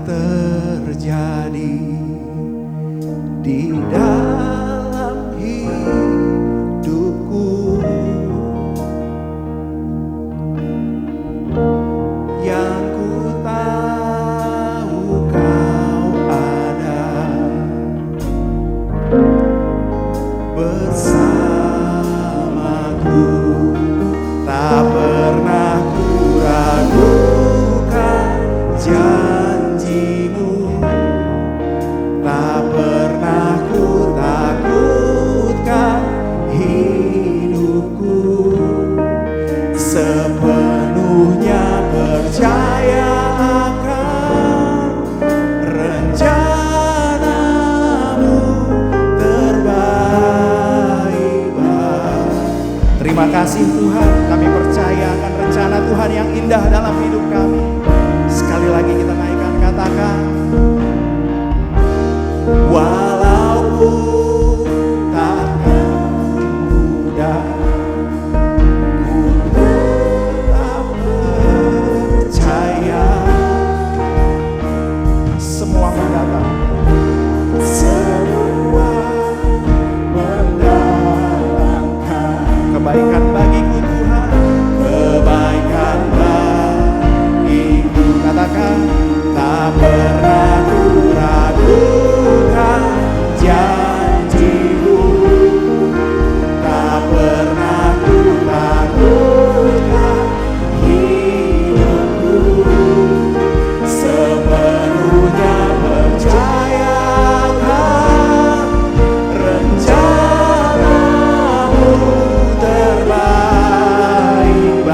terjadi di dalam hidupku, yang ku tahu kau ada bersamaku. Tak pernah ku ragukan janjimu, tak pernah ku takutkan hidupku, sepenuhnya percaya akan rencanamu terbaik. Terima kasih Tuhan, kami percaya akan rencana Tuhan yang indah dalam hidup kami. Sekali lagi kita naikkan, katakan, walaupun takkan mudah, ku tetap percaya. Semua mendatang, semua mendatangkan kebaikan bagiku Tuhan, kebaikan bagiku. Katakan, tak pernah ku ragukan janjimu, tak pernah ku takutkan hidupku, sepenuhnya percaya akan rencanamu terbaik.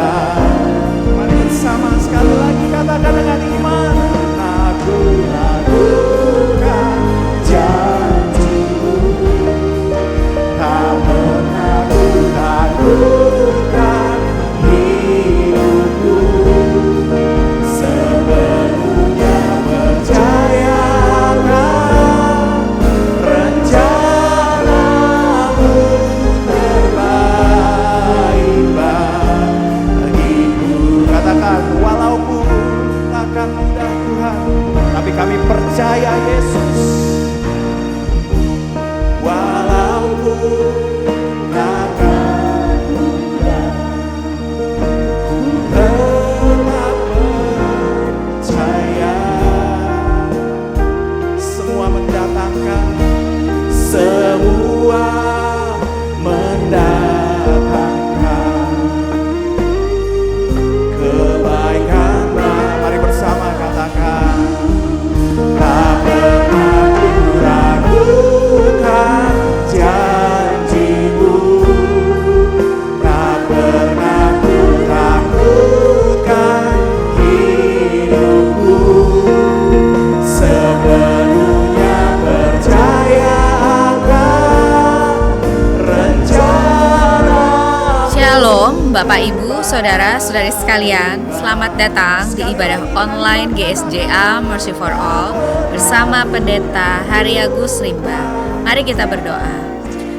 Mari bersama sekali lagi katakan dengan iman, aku lakukan janjimu, tak pernah ku takutkan hidupku, sepenuhnya percaya akan rencanamu terbaik bagiku. Katakan, walaupun takkan mudah Tuhan, tapi kami percaya Yesus. Walaupun takkan mudah, ku tetap percaya. Semua mendatangkan, semua mendatangkan kebaikan. Mari bersama katakan, tak pernah ku ragukan janjimu, tak pernah ku takutkan hidupku, sepenuhnya percaya akan rencana. Shalom Bapak Ibu, Saudara-saudari sekalian, selamat datang di ibadah online GSJA Mercy for All bersama Pendeta Hari Agus Rimba. Mari kita berdoa.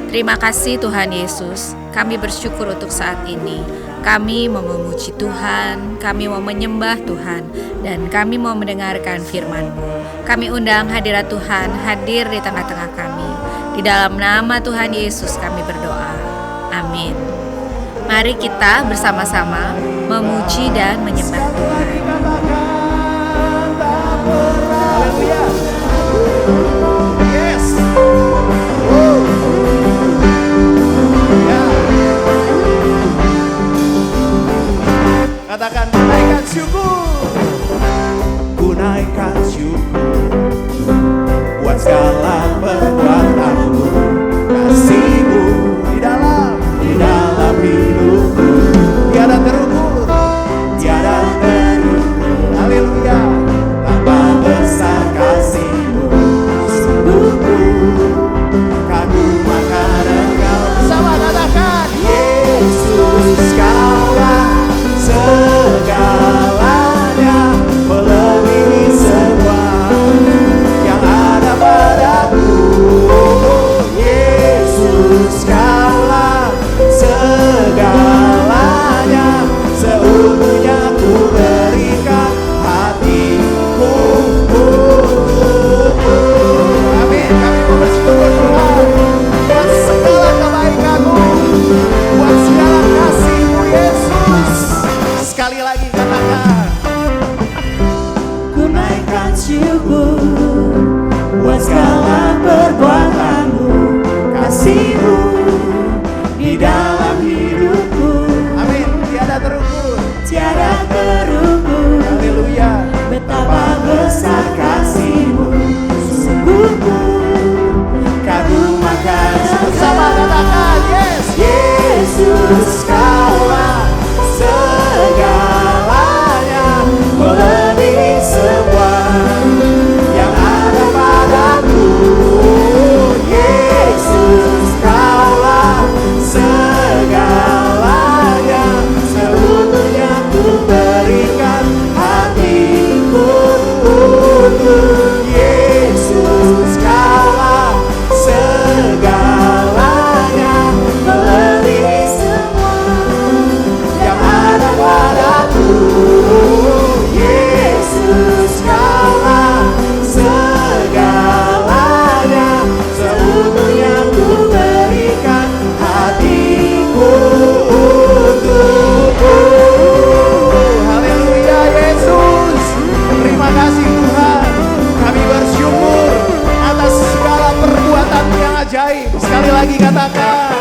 Terima kasih Tuhan Yesus, kami bersyukur untuk saat ini. Kami mau memuji Tuhan, kami mau menyembah Tuhan, dan kami mau mendengarkan firman-Mu. Kami undang hadirat Tuhan hadir di tengah-tengah kami. Di dalam nama Tuhan Yesus kami berdoa. Amin. Mari kita bersama-sama memuji dan menyembah Tuhan. Haleluya. Yes. Ya. Katakan, naikkan syukur. Ku naikkan syukur buat segala perbuatanmu, kasih-Mu di dalam hidupku. Tiada terukur, tiada terukur. Haleluya. Tanpa besar kasih Yesus Kaulah segalanya, melebihi semua yang ada padaku. Yesus Kaulah segalanya, seutuhnya ku berikan hatiku untuk Yesus. Kaulah segalanya, melebihi semua yang ada padaku. Yesus Kaulah segalanya, seutuhnya ku berikan hatiku untukmu. Haleluya Yesus. Terima kasih Tuhan. Kami bersyukur atas segala perbuatan yang ajaib. Sekali lagi katakan,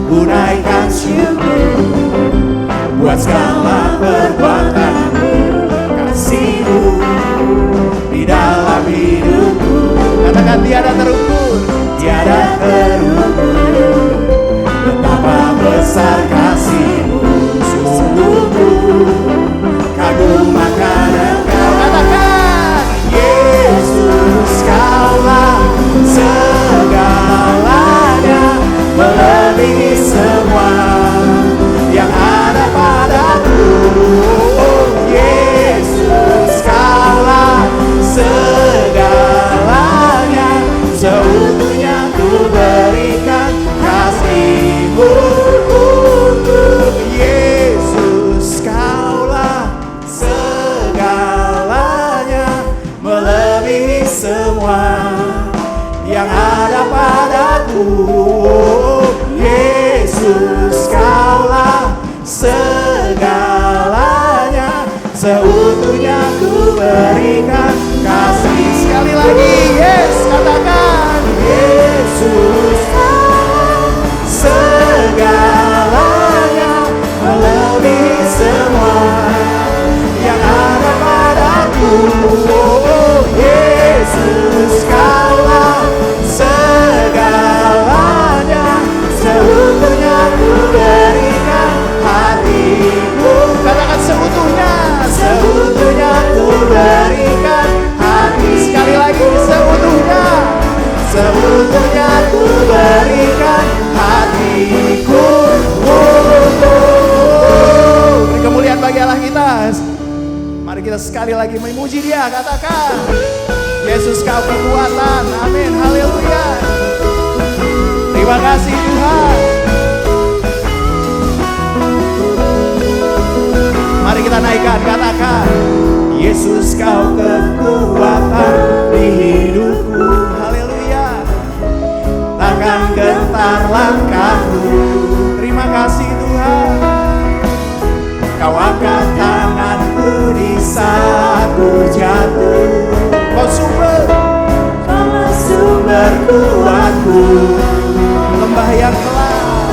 unaikan syukur buat segala perbuatan kasih-Mu di dalam hidupku. Katakan tiada terukur, tiada terukur, betapa besar kasih-Mu, sungguh kagum akan Engkau. Katakan, Yesus Kaulah segalanya, melebihi semua yang ada padaku. Yesus Kaulah segalanya, seutuhnya ku berikan kasih-Mu untuk Yesus. Kaulah segalanya, melebihi semua yang ada padaku. Yesus Kaulah segalanya, seutuhnya ku berikan kasih. Sekali lagi, yes, katakan, Yesus Kaulah segalanya, melebihi semua yang ada padaku. Yesus Kaulah segalanya, seutuhnya ku berikan hatiku. Katakan seutuhnya, seutuhnya ku berikan hati. Sekali lagi, seutuhnya, seutuhnya ku berikan hatiku untuk. Beri kemuliaan bagi Allah kita. Mari kita sekali lagi memuji Dia. Katakan, Yesus Kau kekuatan. Amin. Haleluya. Terima kasih Tuhan. Mari kita naikkan, katakan, Yesus Kau kekuatan di hidupku. Haleluya. Takkan gentar langkahku. Terima kasih Tuhan. Kau angkat tanganku di saat ku jatuh. Kau sumber kuatku. Lembah yang kelam,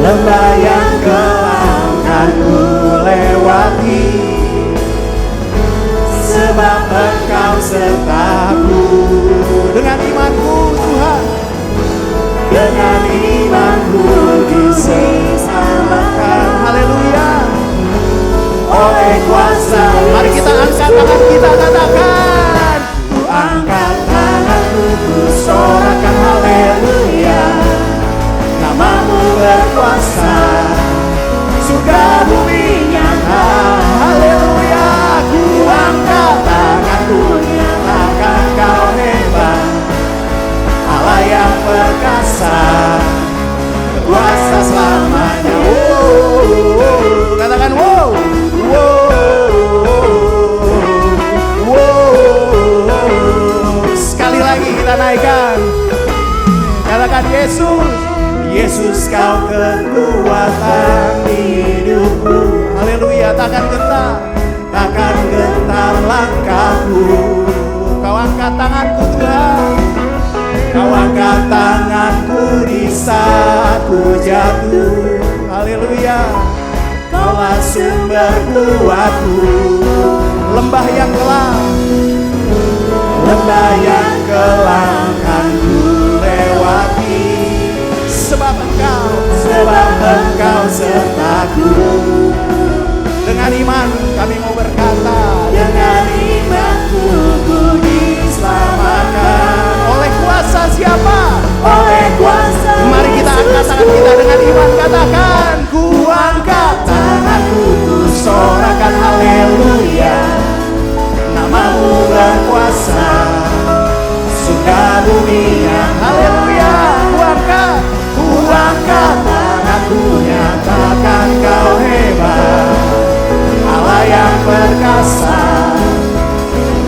lembah yang kelam kan ku lewati, sebab Engkau sertaku. Dengan imanku Tuhan, dengan imanku diselamatkan. Haleluya. Oleh kuasa, mari kita angkat tangan kita, katakan, ku angkat tanganku, ku sorakan haleluya. Namamu berkuasa, surga bumi nyata. Haleluya. Ku angkat tanganku, nyatakan Kau hebat, Allah yang perkasa, kuasa selamanya. Katakan wow, sekali lagi kita naikkan. Katakan, Yesus Kau kekuatan di hidupku. Haleluya. Takkan gentar langkahku. Kau angkat tanganku Tuhan, Kau angkat tanganku di saat ku jatuh. Haleluya. Kaulah sumber kuatku. Lembah yang kelam, lembah yang kelam kan ku lewati, sebab Engkau Engkau sertaku. Dengan iman kami mau berkata, dengan imanku ku diselamatkan. Oleh kuasa siapa? Oleh kuasa. Mari kita angkat tangan kita dengan iman, katakan, ku angkat tanganku, ku sorakan haleluya. Namamu berkuasa, surga bumi yang haleluya. Ku angkat tanganku, nyatakan kau hebat, Allah yang perkasa,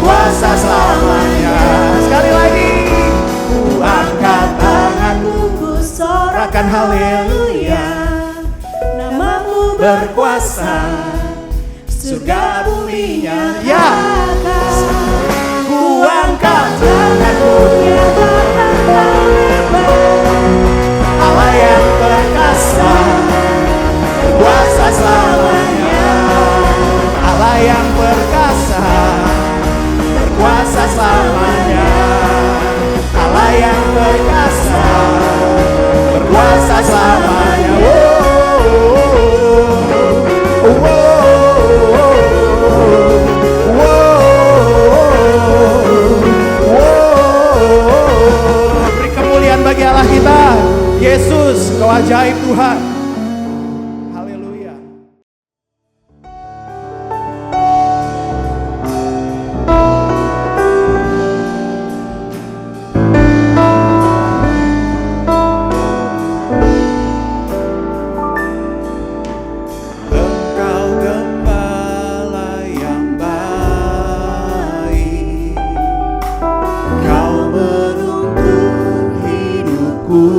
kuasa selamanya. Sekali lagi, ku angkat tanganku, ku sorakan haleluya. Namamu berkuasa, surga buminya. Ya, ku angkat tanganku, nyatakan kau hebat, Allah yang perkasa, kuasa selamanya. Allah yang perkasa, berkuasa selamanya. Allah yang perkasa, berkuasa selamanya. Beri kemuliaan bagi Allah kita. Yesus, Kau ajaib Tuhan. Haleluya. Engkau gembala yang baik, Kau menuntun hidupku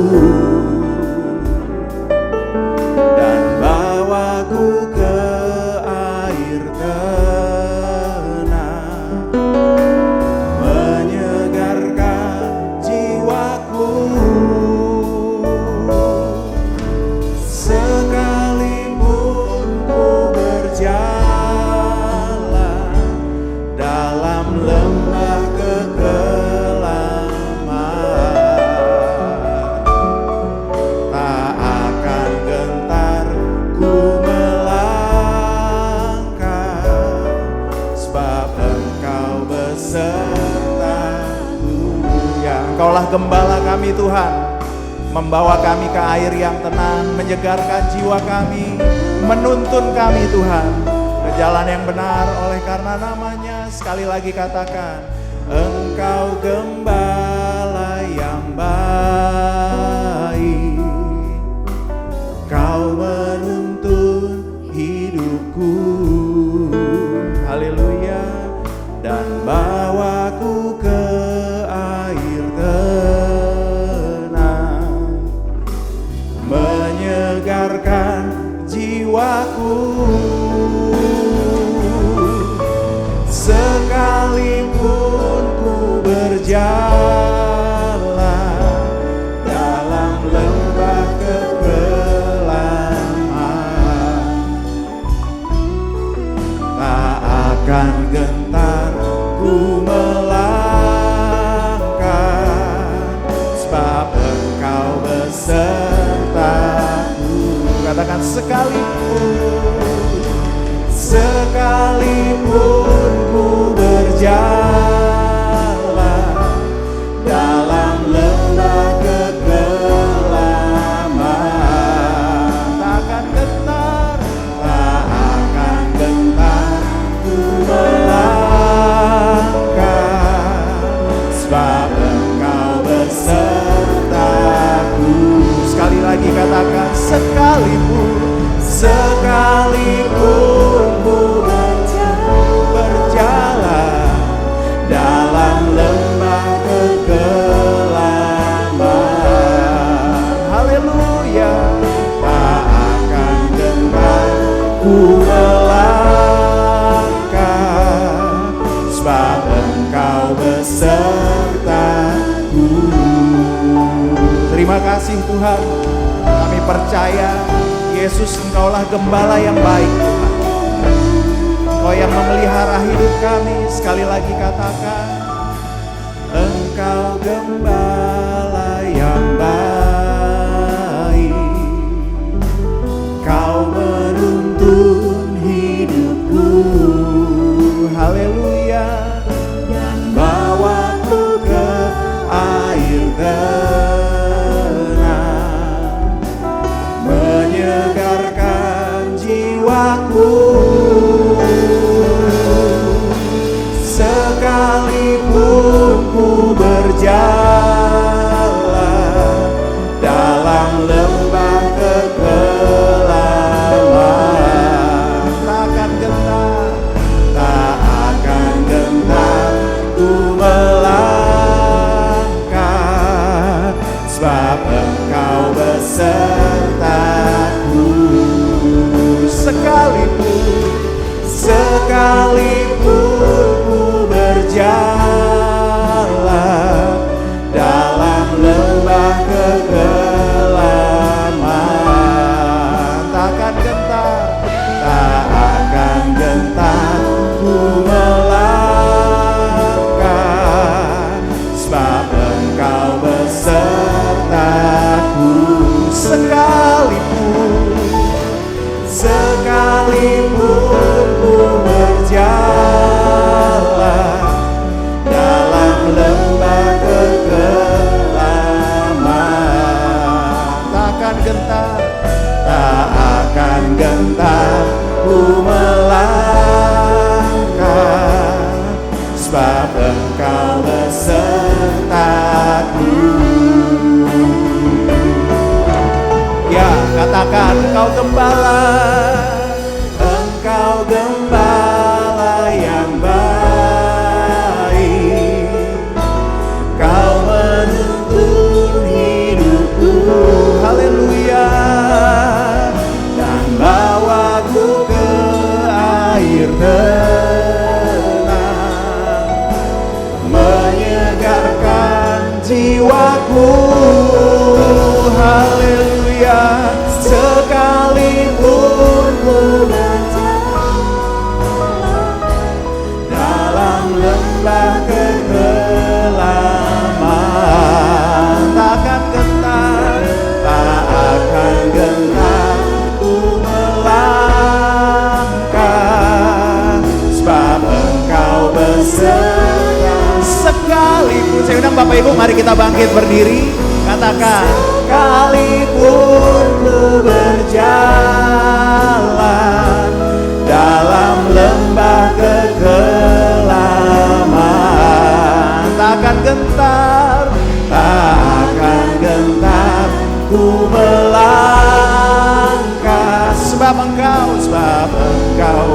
dan bawaku ke air tenang, menyegarkan jiwaku. Sekalipun ku berjalan dalam lembah kekelaman, tak akan gentar ku melangkah, sebab Engkau besertaku. Ya, Engkaulah gembala kami Tuhan, membawa kami ke air yang tenang, menyegarkan jiwa kami, menuntun kami Tuhan ke jalan yang benar oleh karena namanya. Sekali lagi katakan, Engkau gembala yang baik, Kau menuntun hidupku, haleluya, dan bawaku ke air tenang, menyegarkan jiwaku. Sekalipun ku berjalan dalam lembah kekelaman, tak akan gentar ku melangkah, sebab Engkau besertaku. Katakan, sekalipun ku berjalan dalam lembah kekelaman, tak akan gentar ku melangkah, sebab Engkau besertaku. Sekali lagi katakan, sekalipun ku berjalan dalam lembah kekelaman, haleluya, tak akan gentar ku melangkah, sebab Engkau besertaku. Terima kasih Tuhan, kami percaya Yesus, Engkaulah gembala yang baik Tuhan, Engkau yang memelihara hidup kami. Sekali lagi katakan, Engkau gembala yang baik, sebab Engkau besertaku. Sekalipun ku berjalan dalam lembah kegelapan, tak akan gentar ku melangkah, sebab Engkau besertaku. Sekalipun ku berjalan dalam lembah kegelapan, tak akan gentar ku melangkah, sebab Engkau besertaku. Ya, katakan Engkau gembala yang baik, Kau menuntun hidupku, haleluya, dan bawaku ke air tenang, menyegarkan jiwaku, haleluya. Sekalipun ku dalam lembah kegelapan, tak akan gentar ku melangkah, sebab Engkau beserta. Sekalipun, saya undang Bapak Ibu, mari kita bangkit berdiri, katakan, sekalipun ku berjalan dalam lembah kegelapan, tak akan gentar ku melangkah, sebab Engkau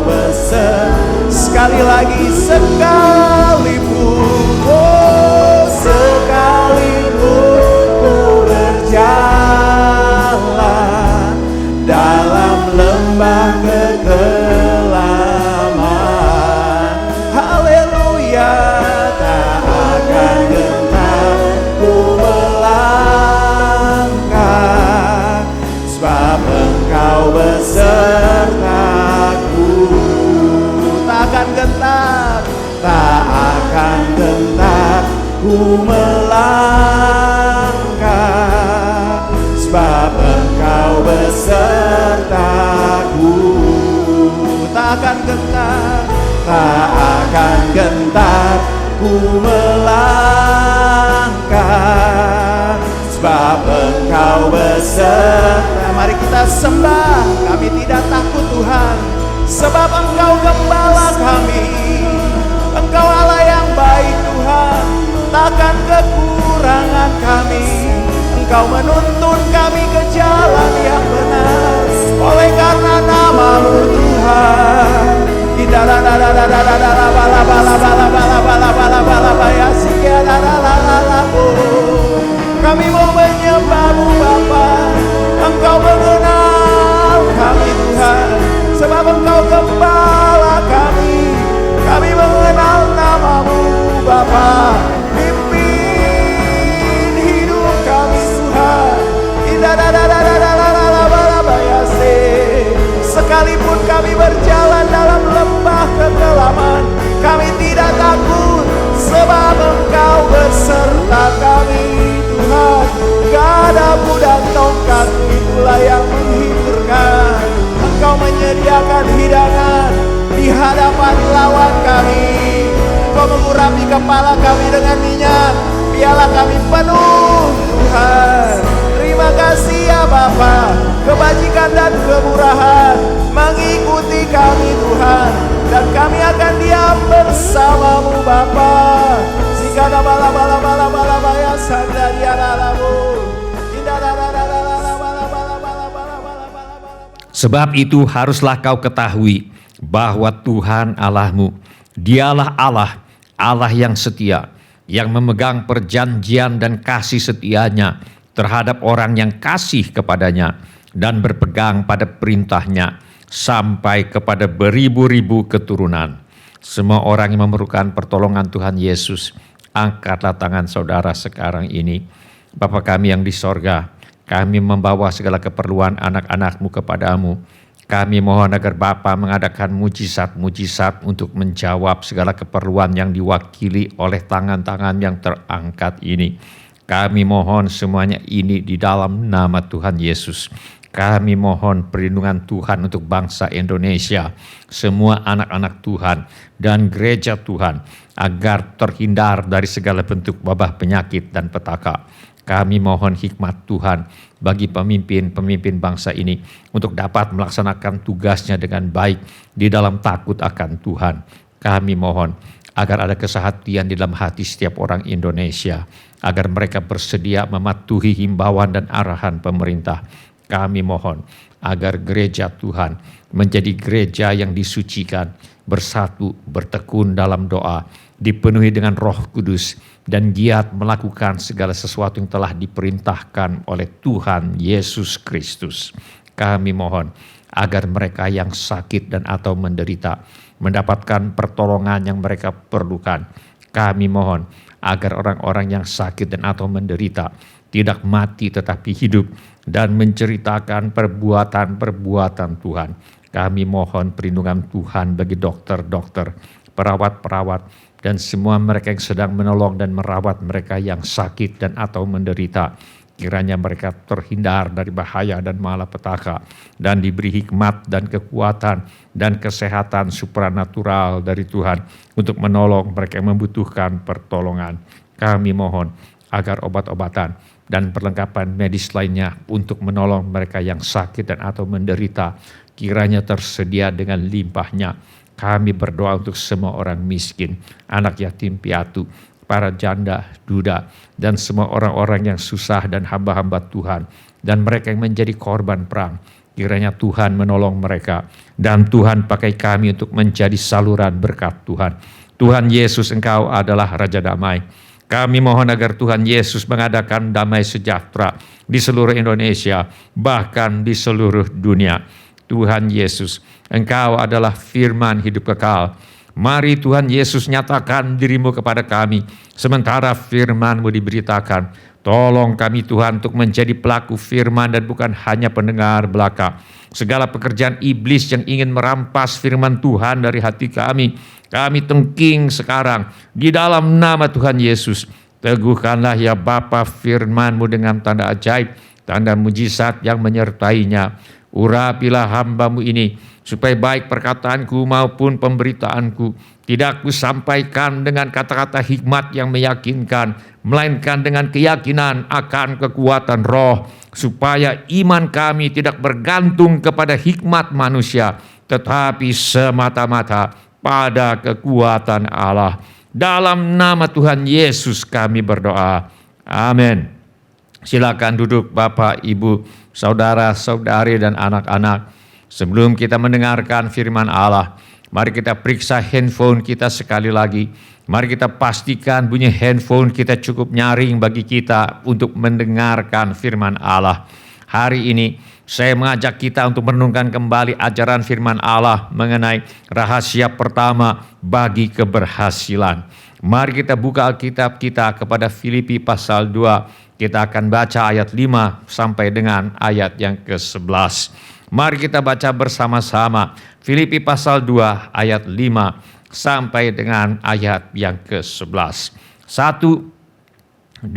beserta. Sekali lagi, sekalipun ku berjalan dalam lembah kegelapan, haleluya, tak akan gentar ku melangkah, sebab Engkau besertaku. Tak akan gentar ku melangkah, sebab Engkau besertaku. Tak akan gentar ku melangkah, sebab Engkau beserta. Mari kita sembah, kami tidak takut Tuhan, sebab Engkau gembala kami. Engkau Allah yang baik Tuhan, takkan kekurangan kami. Engkau menuntun kami ke jalan yang benar, oleh karena nama-Mu Tuhan. Kami mau menyembah-Mu Bapa. Engkau mengenal kami Tuhan, sebab Engkau gembala kami. Kami mengenal nama-Mu Bapa. Pimpin hidup kami Tuhan. Sekalipun kami berjalan dalam lembah kegelapan, kami tidak takut, sebab Engkau beserta kami Tuhan. Gadamu dan tongkatmu itulah yang menghiburkan. Engkau menyediakan hidangan di hadapan lawan kami. Engkau mengurapi kepala kami dengan minyak, piala kami penuh Tuhan. Terima kasih ya Bapa, kebajikan dan kemurahan mengikuti kami Tuhan, dan kami akan diam bersama-Mu Bapa. Sikana bala bala bala bala baya sandaria lalamu. Sebab itu haruslah kau ketahui bahwa Tuhan Allahmu, Dialah Allah, Allah yang setia, yang memegang perjanjian dan kasih setianya terhadap orang yang kasih kepadanya dan berpegang pada perintahnya sampai kepada beribu-ribu keturunan. Semua orang yang memerlukan pertolongan Tuhan Yesus, angkatlah tangan saudara sekarang ini. Bapa kami yang di sorga, kami membawa segala keperluan anak-anak-Mu kepadamu. Kami mohon agar Bapa mengadakan mujizat-mujizat untuk menjawab segala keperluan yang diwakili oleh tangan-tangan yang terangkat ini. Kami mohon semuanya ini di dalam nama Tuhan Yesus. Kami mohon perlindungan Tuhan untuk bangsa Indonesia, semua anak-anak Tuhan dan gereja Tuhan, agar terhindar dari segala bentuk wabah penyakit dan petaka. Kami mohon hikmat Tuhan bagi pemimpin-pemimpin bangsa ini untuk dapat melaksanakan tugasnya dengan baik di dalam takut akan Tuhan. Kami mohon agar ada kesehatian di dalam hati setiap orang Indonesia, agar mereka bersedia mematuhi himbauan dan arahan pemerintah. Kami mohon agar gereja Tuhan menjadi gereja yang disucikan, bersatu, bertekun dalam doa, dipenuhi dengan Roh Kudus, dan giat melakukan segala sesuatu yang telah diperintahkan oleh Tuhan Yesus Kristus. Kami mohon agar mereka yang sakit dan atau menderita mendapatkan pertolongan yang mereka perlukan. Kami mohon agar orang-orang yang sakit dan atau menderita tidak mati tetapi hidup dan menceritakan perbuatan-perbuatan Tuhan. Kami mohon perlindungan Tuhan bagi dokter-dokter, perawat-perawat, dan semua mereka yang sedang menolong dan merawat mereka yang sakit dan atau menderita. Kiranya mereka terhindar dari bahaya dan malapetaka dan diberi hikmat dan kekuatan dan kesehatan supranatural dari Tuhan untuk menolong mereka yang membutuhkan pertolongan. Kami mohon agar obat-obatan dan perlengkapan medis lainnya untuk menolong mereka yang sakit dan atau menderita kiranya tersedia dengan limpahnya. Kami berdoa untuk semua orang miskin, anak yatim piatu, para janda, duda, dan semua orang-orang yang susah dan hamba-hamba Tuhan, dan mereka yang menjadi korban perang. Kiranya Tuhan menolong mereka, dan Tuhan pakai kami untuk menjadi saluran berkat Tuhan. Tuhan Yesus, Engkau adalah Raja Damai. Kami mohon agar Tuhan Yesus mengadakan damai sejahtera di seluruh Indonesia, bahkan di seluruh dunia. Tuhan Yesus, Engkau adalah firman hidup kekal. Mari Tuhan Yesus nyatakan dirimu kepada kami, sementara firman-Mu diberitakan. Tolong kami Tuhan untuk menjadi pelaku firman dan bukan hanya pendengar belaka. Segala pekerjaan iblis yang ingin merampas firman Tuhan dari hati kami tengking sekarang di dalam nama Tuhan Yesus. Teguhkanlah ya Bapa firman-Mu dengan tanda ajaib, tanda mujizat yang menyertainya. Urapilah hamba-Mu ini, supaya baik perkataanku maupun pemberitaanku tidak kusampaikan dengan kata-kata hikmat yang meyakinkan, melainkan dengan keyakinan akan kekuatan roh, supaya iman kami tidak bergantung kepada hikmat manusia, tetapi semata-mata pada kekuatan Allah. Dalam nama Tuhan Yesus kami berdoa. Amin. Silakan duduk Bapak, Ibu, saudara-saudari dan anak-anak. Sebelum kita mendengarkan firman Allah, mari kita periksa handphone kita sekali lagi. Mari kita pastikan bunyi handphone kita cukup nyaring bagi kita untuk mendengarkan firman Allah. Hari ini saya mengajak kita untuk merenungkan kembali ajaran firman Allah mengenai rahasia pertama bagi keberhasilan. Mari kita buka Alkitab kita kepada Filipi pasal 2. Kita akan baca ayat 5 sampai dengan ayat yang ke-11. Mari kita baca bersama-sama Filipi pasal 2 ayat 5 sampai dengan ayat yang ke-11. 1, 2,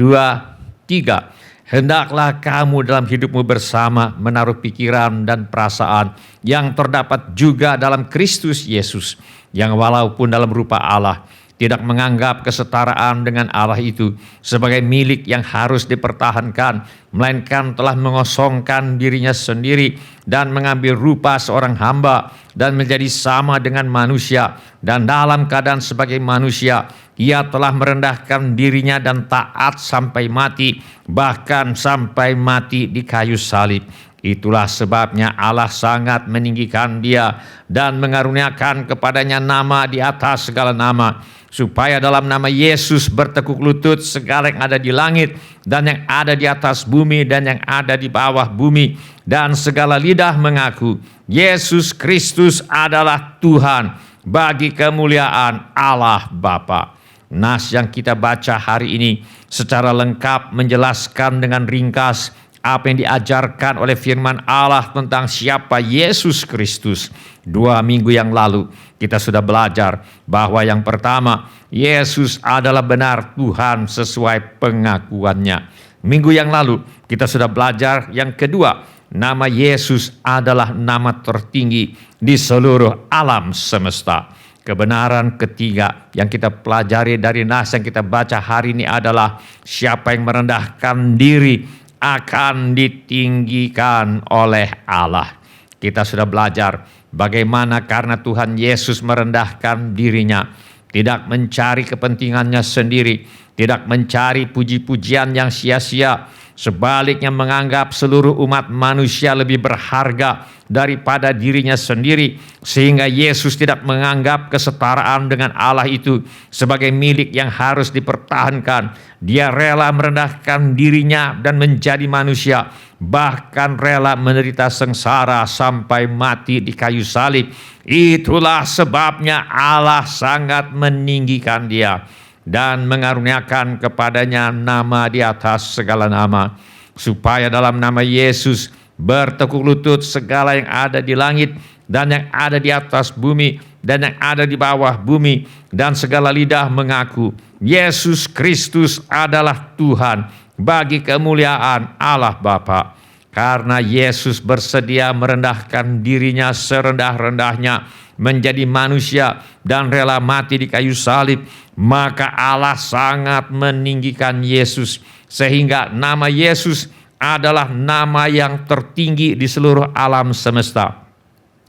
3. Hendaklah kamu dalam hidupmu bersama menaruh pikiran dan perasaan yang terdapat juga dalam Kristus Yesus, yang walaupun dalam rupa Allah, tidak menganggap kesetaraan dengan Allah itu sebagai milik yang harus dipertahankan, melainkan telah mengosongkan dirinya sendiri dan mengambil rupa seorang hamba dan menjadi sama dengan manusia, dan dalam keadaan sebagai manusia ia telah merendahkan dirinya dan taat sampai mati, bahkan sampai mati di kayu salib. Itulah sebabnya Allah sangat meninggikan dia dan mengaruniakan kepadanya nama di atas segala nama, supaya dalam nama Yesus bertekuk lutut segala yang ada di langit dan yang ada di atas bumi dan yang ada di bawah bumi, dan segala lidah mengaku Yesus Kristus adalah Tuhan, bagi kemuliaan Allah Bapa. Nas yang kita baca hari ini secara lengkap menjelaskan dengan ringkas apa yang diajarkan oleh firman Allah tentang siapa Yesus Kristus. 2 minggu yang lalu kita sudah belajar bahwa yang pertama, Yesus adalah benar Tuhan sesuai pengakuannya. Minggu yang lalu kita sudah belajar yang kedua, nama Yesus adalah nama tertinggi di seluruh alam semesta. Kebenaran ketiga yang kita pelajari dari nas yang kita baca hari ini adalah siapa yang merendahkan diri akan ditinggikan oleh Allah. Kita sudah belajar bagaimana karena Tuhan Yesus merendahkan dirinya, tidak mencari kepentingannya sendiri, tidak mencari puji-pujian yang sia-sia, sebaliknya menganggap seluruh umat manusia lebih berharga daripada dirinya sendiri, sehingga Yesus tidak menganggap kesetaraan dengan Allah itu sebagai milik yang harus dipertahankan. Dia rela merendahkan dirinya dan menjadi manusia, bahkan rela menderita sengsara sampai mati di kayu salib. Itulah sebabnya Allah sangat meninggikan dia dan mengaruniakan kepadanya nama di atas segala nama, supaya dalam nama Yesus bertekuk lutut segala yang ada di langit dan yang ada di atas bumi dan yang ada di bawah bumi, dan segala lidah mengaku Yesus Kristus adalah Tuhan, bagi kemuliaan Allah Bapa. Karena Yesus bersedia merendahkan dirinya serendah-rendahnya menjadi manusia dan rela mati di kayu salib, maka Allah sangat meninggikan Yesus sehingga nama Yesus adalah nama yang tertinggi di seluruh alam semesta.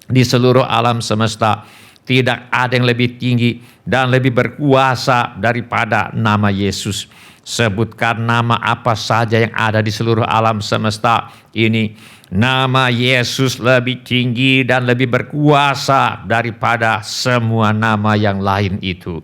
Di seluruh alam semesta tidak ada yang lebih tinggi dan lebih berkuasa daripada nama Yesus. Sebutkan nama apa saja yang ada di seluruh alam semesta ini, nama Yesus lebih tinggi dan lebih berkuasa daripada semua nama yang lain itu.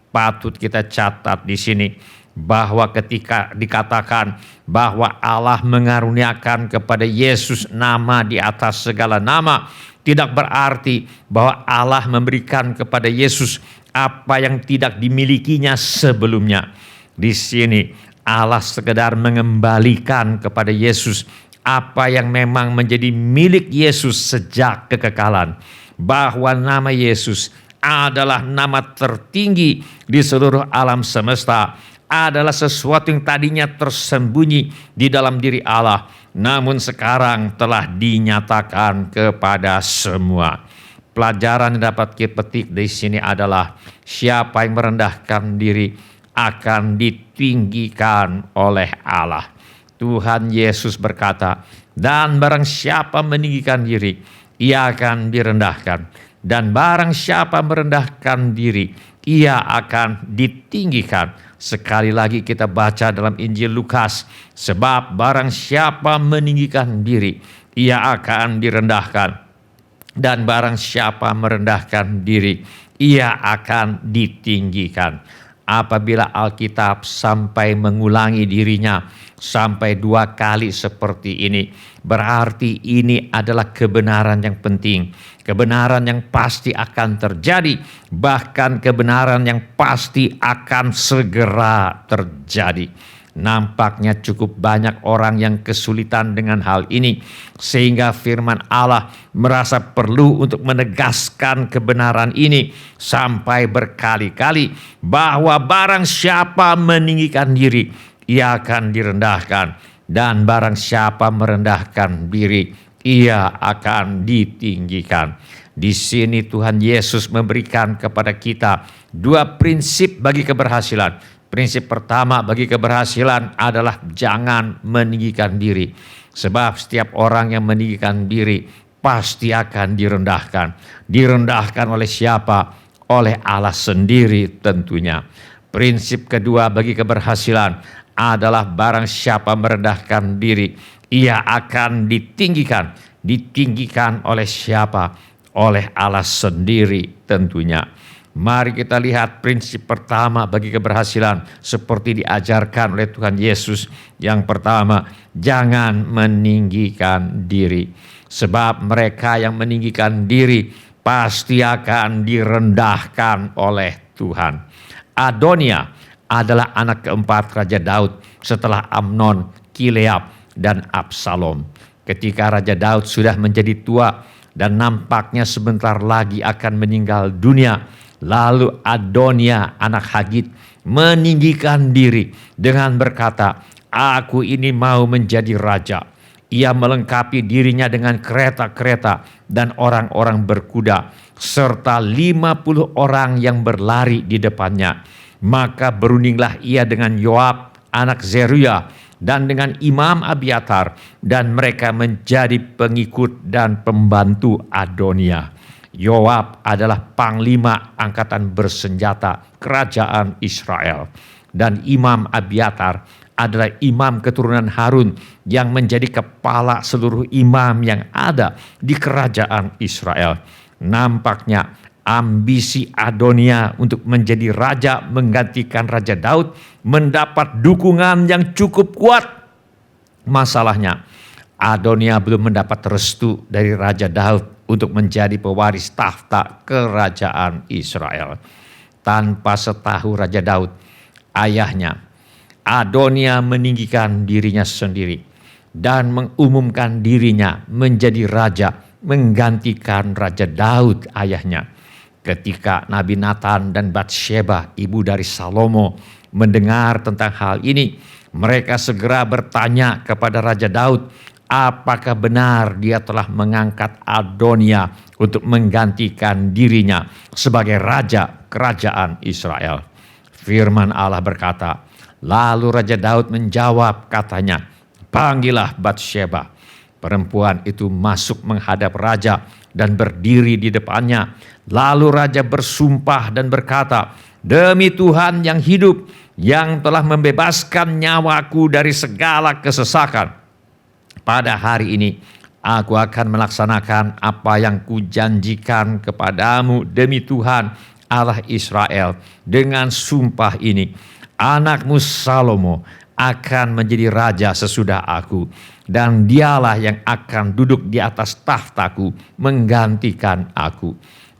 Patut kita catat di sini bahwa ketika dikatakan bahwa Allah mengaruniakan kepada Yesus nama di atas segala nama, tidak berarti bahwa Allah memberikan kepada Yesus apa yang tidak dimilikinya sebelumnya. Di sini Allah sekedar mengembalikan kepada Yesus apa yang memang menjadi milik Yesus sejak kekekalan. Bahwa nama Yesus adalah nama tertinggi di seluruh alam semesta, adalah sesuatu yang tadinya tersembunyi di dalam diri Allah, namun sekarang telah dinyatakan kepada semua. Pelajaran yang dapat kita petik di sini adalah siapa yang merendahkan diri akan ditinggikan oleh Allah. Tuhan Yesus berkata, dan barang siapa meninggikan diri, ia akan direndahkan. Dan barang siapa merendahkan diri, ia akan ditinggikan. Sekali lagi kita baca dalam Injil Lukas, sebab barang siapa meninggikan diri, ia akan direndahkan. Dan barang siapa merendahkan diri, ia akan ditinggikan. Apabila Alkitab sampai mengulangi dirinya sampai 2 kali seperti ini, berarti ini adalah kebenaran yang penting, kebenaran yang pasti akan terjadi, bahkan kebenaran yang pasti akan segera terjadi. Nampaknya cukup banyak orang yang kesulitan dengan hal ini, sehingga firman Allah merasa perlu untuk menegaskan kebenaran ini sampai berkali-kali, bahwa barang siapa meninggikan diri, ia akan direndahkan, dan barang siapa merendahkan diri, ia akan ditinggikan. Di sini Tuhan Yesus memberikan kepada kita 2 prinsip bagi keberhasilan. Prinsip pertama bagi keberhasilan adalah jangan meninggikan diri. Sebab setiap orang yang meninggikan diri pasti akan direndahkan. Direndahkan oleh siapa? Oleh Allah sendiri tentunya. Prinsip kedua bagi keberhasilan adalah barang siapa merendahkan diri, ia akan ditinggikan. Ditinggikan oleh siapa? Oleh Allah sendiri tentunya. Mari kita lihat prinsip pertama bagi keberhasilan seperti diajarkan oleh Tuhan Yesus. Yang pertama, jangan meninggikan diri. Sebab mereka yang meninggikan diri pasti akan direndahkan oleh Tuhan. Adonia adalah anak keempat Raja Daud setelah Amnon, Kileab, dan Absalom. Ketika Raja Daud sudah menjadi tua dan nampaknya sebentar lagi akan meninggal dunia, lalu Adonia anak Hagit meninggikan diri dengan berkata, "Aku ini mau menjadi raja." Ia melengkapi dirinya dengan kereta-kereta dan orang-orang berkuda, serta 50 orang yang berlari di depannya. Maka berundinglah ia dengan Yoab anak Zeruya dan dengan Imam Abiatar, dan mereka menjadi pengikut dan pembantu Adonia. Yoab adalah panglima angkatan bersenjata kerajaan Israel, dan Imam Abiatar adalah imam keturunan Harun yang menjadi kepala seluruh imam yang ada di kerajaan Israel. Nampaknya ambisi Adonia untuk menjadi raja menggantikan Raja Daud mendapat dukungan yang cukup kuat. Masalahnya, Adonia belum mendapat restu dari Raja Daud untuk menjadi pewaris tahta kerajaan Israel. Tanpa setahu Raja Daud, ayahnya, Adonia meninggikan dirinya sendiri dan mengumumkan dirinya menjadi raja menggantikan Raja Daud ayahnya. Ketika Nabi Nathan dan Batsheba, ibu dari Salomo, mendengar tentang hal ini, mereka segera bertanya kepada Raja Daud, apakah benar dia telah mengangkat Adonia untuk menggantikan dirinya sebagai raja kerajaan Israel. Firman Allah berkata, lalu Raja Daud menjawab katanya, "Panggillah Batsheba." Perempuan itu masuk menghadap raja dan berdiri di depannya. Lalu raja bersumpah dan berkata, "Demi Tuhan yang hidup, yang telah membebaskan nyawaku dari segala kesesakan, pada hari ini aku akan melaksanakan apa yang kujanjikan kepadamu demi Tuhan Allah Israel dengan sumpah ini. Anakmu Salomo akan menjadi raja sesudah aku, dan dialah yang akan duduk di atas tahtaku menggantikan aku."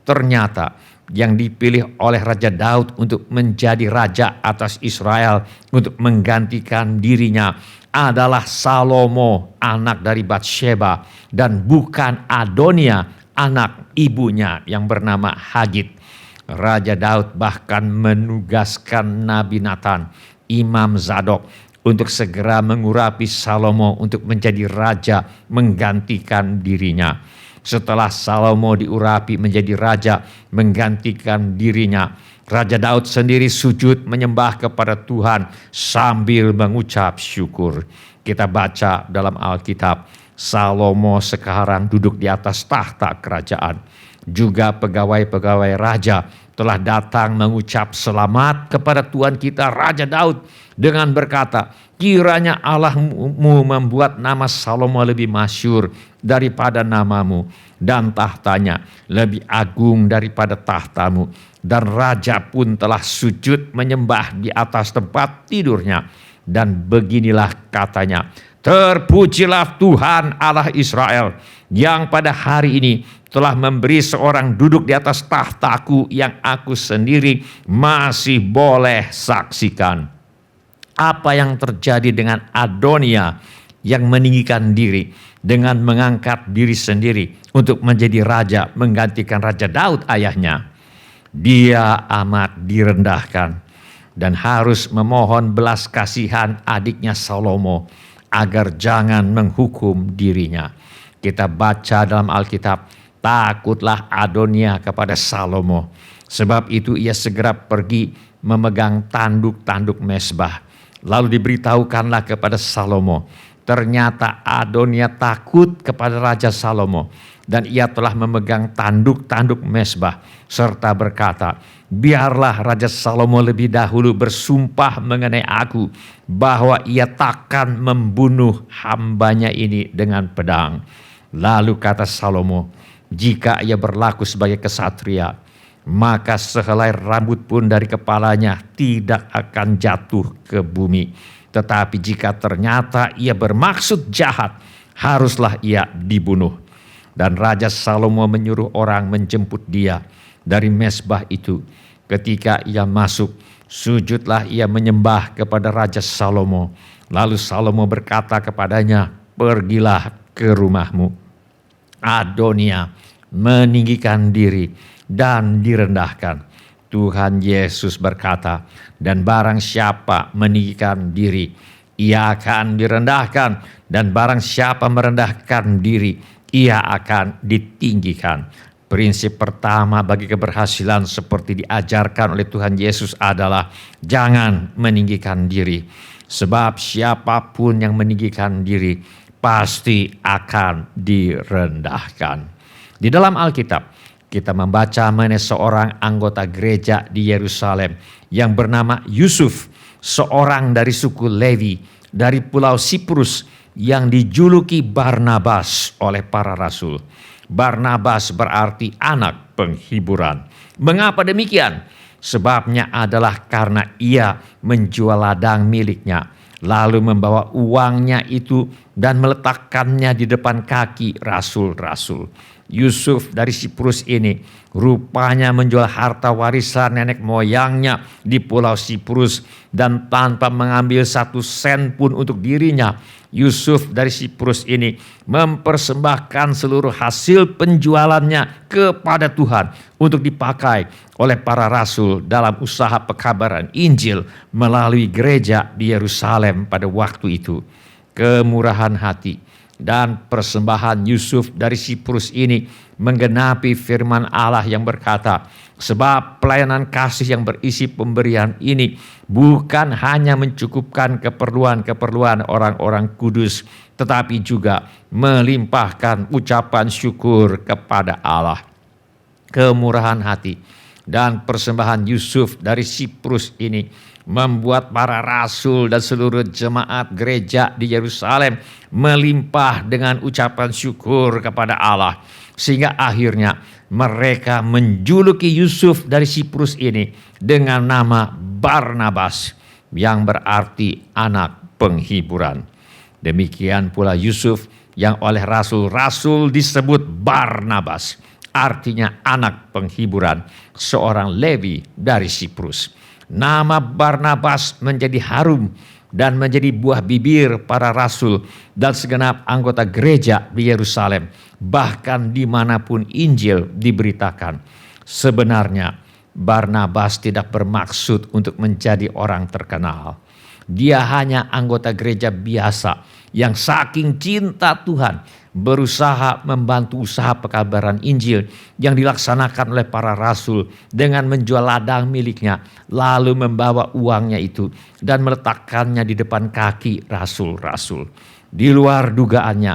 Ternyata yang dipilih oleh Raja Daud untuk menjadi raja atas Israel untuk menggantikan dirinya adalah Salomo, anak dari Batsheba, dan bukan Adonia, anak ibunya yang bernama Hagit. Raja Daud bahkan menugaskan Nabi Nathan, Imam Zadok, untuk segera mengurapi Salomo untuk menjadi raja menggantikan dirinya. Setelah Salomo diurapi menjadi raja menggantikan dirinya, Raja Daud sendiri sujud menyembah kepada Tuhan sambil mengucap syukur. Kita baca dalam Alkitab, Salomo sekarang duduk di atas tahta kerajaan. Juga pegawai-pegawai raja telah datang mengucap selamat kepada Tuhan kita Raja Daud dengan berkata, "Kiranya Allahmu membuat nama Salomo lebih masyhur daripada namamu, dan tahtanya lebih agung daripada tahtamu." Dan raja pun telah sujud menyembah di atas tempat tidurnya. Dan beginilah katanya, "Terpujilah Tuhan Allah Israel, yang pada hari ini telah memberi seorang duduk di atas tahtaku yang aku sendiri masih boleh saksikan." Apa yang terjadi dengan Adonia yang meninggikan diri dengan mengangkat diri sendiri untuk menjadi raja menggantikan Raja Daud ayahnya? Dia amat direndahkan dan harus memohon belas kasihan adiknya Salomo agar jangan menghukum dirinya. Kita baca dalam Alkitab, takutlah Adonia kepada Salomo. Sebab itu ia segera pergi memegang tanduk-tanduk mezbah. Lalu diberitahukanlah kepada Salomo. Ternyata Adonia takut kepada Raja Salomo, dan ia telah memegang tanduk-tanduk mezbah serta berkata, "Biarlah Raja Salomo lebih dahulu bersumpah mengenai aku bahwa ia takkan membunuh hambanya ini dengan pedang." Lalu kata Salomo, "Jika ia berlaku sebagai kesatria, maka sehelai rambut pun dari kepalanya tidak akan jatuh ke bumi. Tetapi jika ternyata ia bermaksud jahat, haruslah ia dibunuh. Dan Raja Salomo menyuruh orang menjemput dia dari mezbah itu. Ketika ia masuk, sujudlah ia menyembah kepada Raja Salomo. Lalu Salomo berkata kepadanya, "Pergilah ke rumahmu." Adonia meninggikan diri dan direndahkan. Tuhan Yesus berkata, "Dan barang siapa meninggikan diri, ia akan direndahkan. Dan barang siapa merendahkan diri, ia akan ditinggikan." Prinsip pertama bagi keberhasilan seperti diajarkan oleh Tuhan Yesus adalah jangan meninggikan diri. Sebab siapapun yang meninggikan diri pasti akan direndahkan. Di dalam Alkitab kita membaca mengenai seorang anggota gereja di Yerusalem yang bernama Yusuf, seorang dari suku Lewi dari Pulau Siprus yang dijuluki Barnabas oleh para rasul. Barnabas berarti anak penghiburan. Mengapa demikian? Sebabnya adalah karena ia menjual ladang miliknya, lalu membawa uangnya itu dan meletakkannya di depan kaki rasul-rasul. Yusuf dari Siprus ini rupanya menjual harta warisan nenek moyangnya di Pulau Siprus dan tanpa mengambil 1 sen pun untuk dirinya. Yusuf dari Siprus ini mempersembahkan seluruh hasil penjualannya kepada Tuhan untuk dipakai oleh para rasul dalam usaha pekabaran Injil melalui gereja di Yerusalem pada waktu itu. Kemurahan hati dan persembahan Yusuf dari Siprus ini menggenapi firman Allah yang berkata, sebab pelayanan kasih yang berisi pemberian ini bukan hanya mencukupkan keperluan-keperluan orang-orang kudus, tetapi juga melimpahkan ucapan syukur kepada Allah. Kemurahan hati dan persembahan Yusuf dari Siprus ini membuat para rasul dan seluruh jemaat gereja di Yerusalem melimpah dengan ucapan syukur kepada Allah. Sehingga akhirnya mereka menjuluki Yusuf dari Siprus ini dengan nama Barnabas yang berarti anak penghiburan. Demikian pula Yusuf yang oleh rasul-rasul disebut Barnabas, artinya anak penghiburan, seorang Lewi dari Siprus. Nama Barnabas menjadi harum dan menjadi buah bibir para rasul dan segenap anggota gereja di Yerusalem, bahkan dimanapun Injil diberitakan. Sebenarnya Barnabas tidak bermaksud untuk menjadi orang terkenal. Dia hanya anggota gereja biasa yang saking cinta Tuhan berusaha membantu usaha pekabaran Injil yang dilaksanakan oleh para rasul dengan menjual ladang miliknya, lalu membawa uangnya itu dan meletakkannya di depan kaki rasul-rasul. Di luar dugaannya,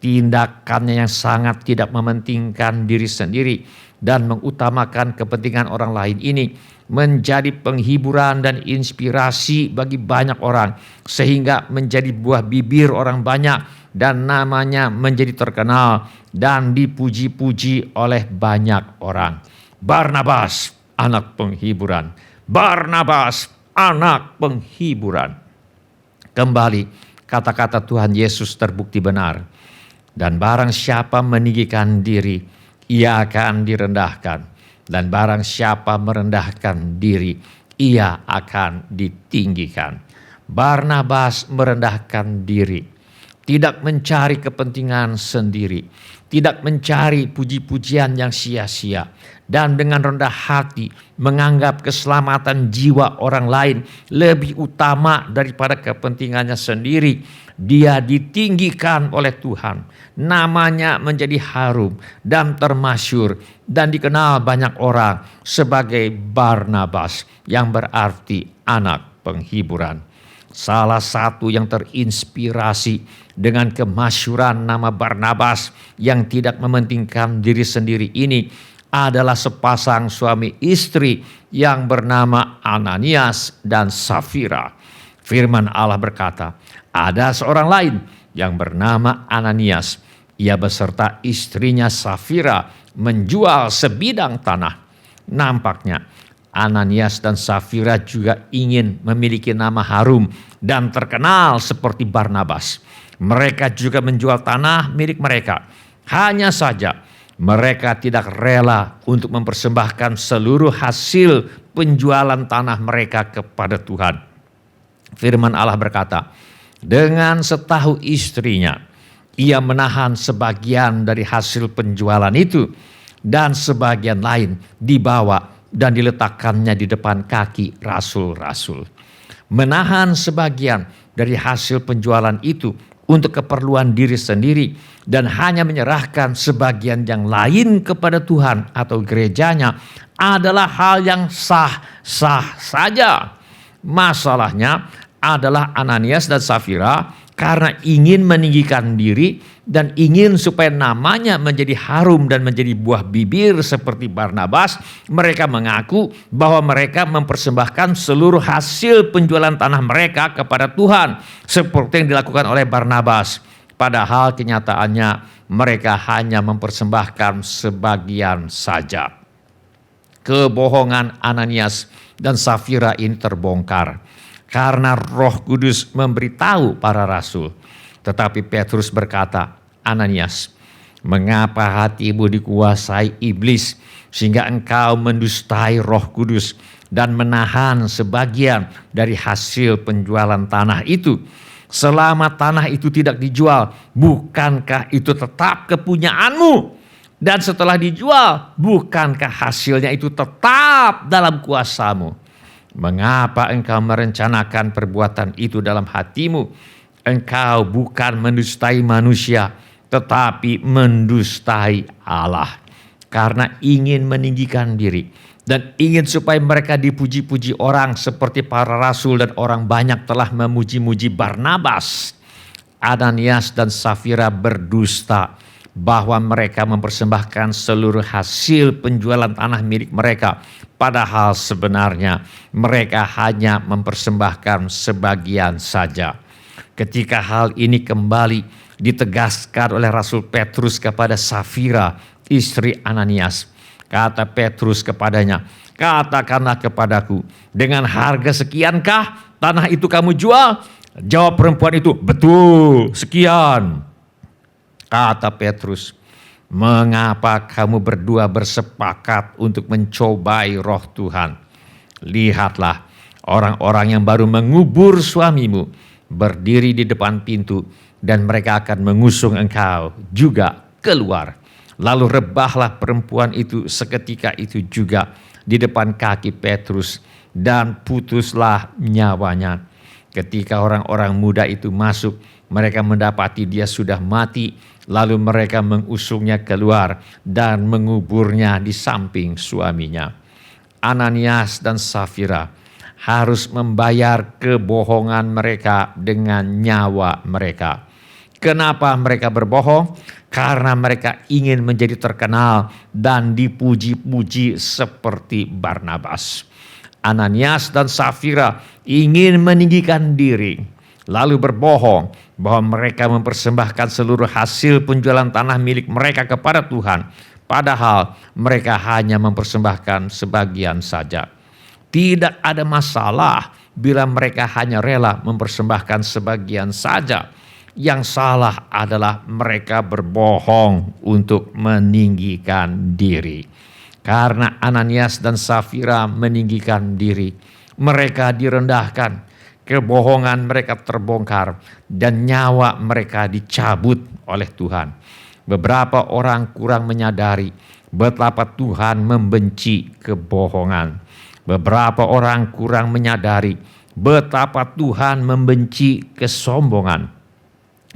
tindakannya yang sangat tidak mementingkan diri sendiri dan mengutamakan kepentingan orang lain ini menjadi penghiburan dan inspirasi bagi banyak orang, sehingga menjadi buah bibir orang banyak dan namanya menjadi terkenal dan dipuji-puji oleh banyak orang. Barnabas, anak penghiburan. Barnabas, anak penghiburan. Kembali, kata-kata Tuhan Yesus terbukti benar. Dan barang siapa meninggikan diri, ia akan direndahkan. Dan barang siapa merendahkan diri, ia akan ditinggikan. Barnabas merendahkan diri, tidak mencari kepentingan sendiri, tidak mencari puji-pujian yang sia-sia, dan dengan rendah hati menganggap keselamatan jiwa orang lain lebih utama daripada kepentingannya sendiri. Dia ditinggikan oleh Tuhan, namanya menjadi harum dan termasyur dan dikenal banyak orang sebagai Barnabas yang berarti anak penghiburan. Salah satu yang terinspirasi dengan kemasyuran nama Barnabas yang tidak mementingkan diri sendiri ini adalah sepasang suami istri yang bernama Ananias dan Safira. Firman Allah berkata, ada seorang lain yang bernama Ananias. Ia beserta istrinya Safira menjual sebidang tanah. Nampaknya Ananias dan Safira juga ingin memiliki nama harum dan terkenal seperti Barnabas. Mereka juga menjual tanah milik mereka. Hanya saja mereka tidak rela untuk mempersembahkan seluruh hasil penjualan tanah mereka kepada Tuhan. Firman Allah berkata, dengan setahu istrinya, ia menahan sebagian dari hasil penjualan itu dan sebagian lain dibawa dan diletakkannya di depan kaki rasul-rasul. Menahan sebagian dari hasil penjualan itu untuk keperluan diri sendiri dan hanya menyerahkan sebagian yang lain kepada Tuhan atau gerejanya adalah hal yang sah-sah saja. Masalahnya adalah Ananias dan Safira karena ingin meninggikan diri dan ingin supaya namanya menjadi harum dan menjadi buah bibir seperti Barnabas, mereka mengaku bahwa mereka mempersembahkan seluruh hasil penjualan tanah mereka kepada Tuhan seperti yang dilakukan oleh Barnabas. Padahal kenyataannya mereka hanya mempersembahkan sebagian saja. Kebohongan Ananias dan Safira ini terbongkar karena Roh Kudus memberitahu para rasul. Tetapi Petrus berkata, Ananias, mengapa hatimu dikuasai iblis sehingga engkau mendustai Roh Kudus dan menahan sebagian dari hasil penjualan tanah itu? Selama tanah itu tidak dijual, bukankah itu tetap kepunyaanmu? Dan setelah dijual, bukankah hasilnya itu tetap dalam kuasamu? Mengapa engkau merencanakan perbuatan itu dalam hatimu? Engkau bukan mendustai manusia, tetapi mendustai Allah. Karena ingin meninggikan diri dan ingin supaya mereka dipuji-puji orang seperti para rasul dan orang banyak telah memuji-muji Barnabas. Ananias dan Safira berdusta bahwa mereka mempersembahkan seluruh hasil penjualan tanah milik mereka. Padahal sebenarnya mereka hanya mempersembahkan sebagian saja. Ketika hal ini kembali ditegaskan oleh Rasul Petrus kepada Safira, istri Ananias, kata Petrus kepadanya, katakanlah kepadaku, dengan harga sekiankah tanah itu kamu jual? Jawab perempuan itu, betul, sekian. Kata Petrus, mengapa kamu berdua bersepakat untuk mencobai Roh Tuhan? Lihatlah, orang-orang yang baru mengubur suamimu berdiri di depan pintu dan mereka akan mengusung engkau juga keluar. Lalu rebahlah perempuan itu seketika itu juga di depan kaki Petrus dan putuslah nyawanya. Ketika orang-orang muda itu masuk, mereka mendapati dia sudah mati. Lalu mereka mengusungnya keluar dan menguburnya di samping suaminya. Ananias dan Safira harus membayar kebohongan mereka dengan nyawa mereka. Kenapa mereka berbohong? Karena mereka ingin menjadi terkenal dan dipuji-puji seperti Barnabas. Ananias dan Safira ingin meninggikan diri, lalu berbohong bahwa mereka mempersembahkan seluruh hasil penjualan tanah milik mereka kepada Tuhan. Padahal mereka hanya mempersembahkan sebagian saja. Tidak ada masalah bila mereka hanya rela mempersembahkan sebagian saja. Yang salah adalah mereka berbohong untuk meninggikan diri. Karena Ananias dan Safira meninggikan diri, mereka direndahkan, kebohongan mereka terbongkar, dan nyawa mereka dicabut oleh Tuhan. Beberapa orang kurang menyadari betapa Tuhan membenci kebohongan. Beberapa orang kurang menyadari betapa Tuhan membenci kesombongan.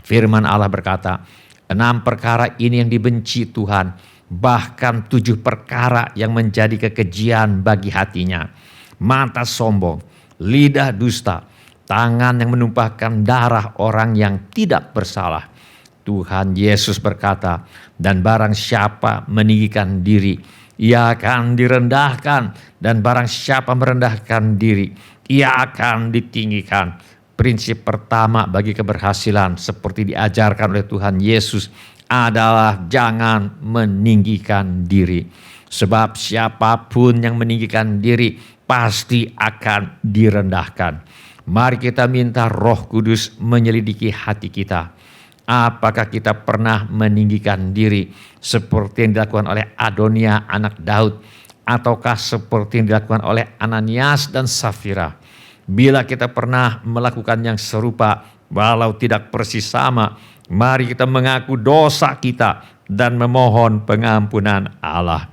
Firman Allah berkata, 6 perkara ini yang dibenci Tuhan, bahkan 7 perkara yang menjadi kekejian bagi hatinya. Mata sombong, lidah dusta, tangan yang menumpahkan darah orang yang tidak bersalah. Tuhan Yesus berkata, dan barang siapa meninggikan diri, ia akan direndahkan, dan barang siapa merendahkan diri, ia akan ditinggikan. Prinsip pertama bagi keberhasilan seperti diajarkan oleh Tuhan Yesus adalah jangan meninggikan diri. Sebab siapapun yang meninggikan diri pasti akan direndahkan. Mari kita minta Roh Kudus menyelidiki hati kita. Apakah kita pernah meninggikan diri seperti yang dilakukan oleh Adonia anak Daud, ataukah seperti yang dilakukan oleh Ananias dan Safira? Bila kita pernah melakukan yang serupa, walau tidak persis sama, mari kita mengaku dosa kita dan memohon pengampunan Allah.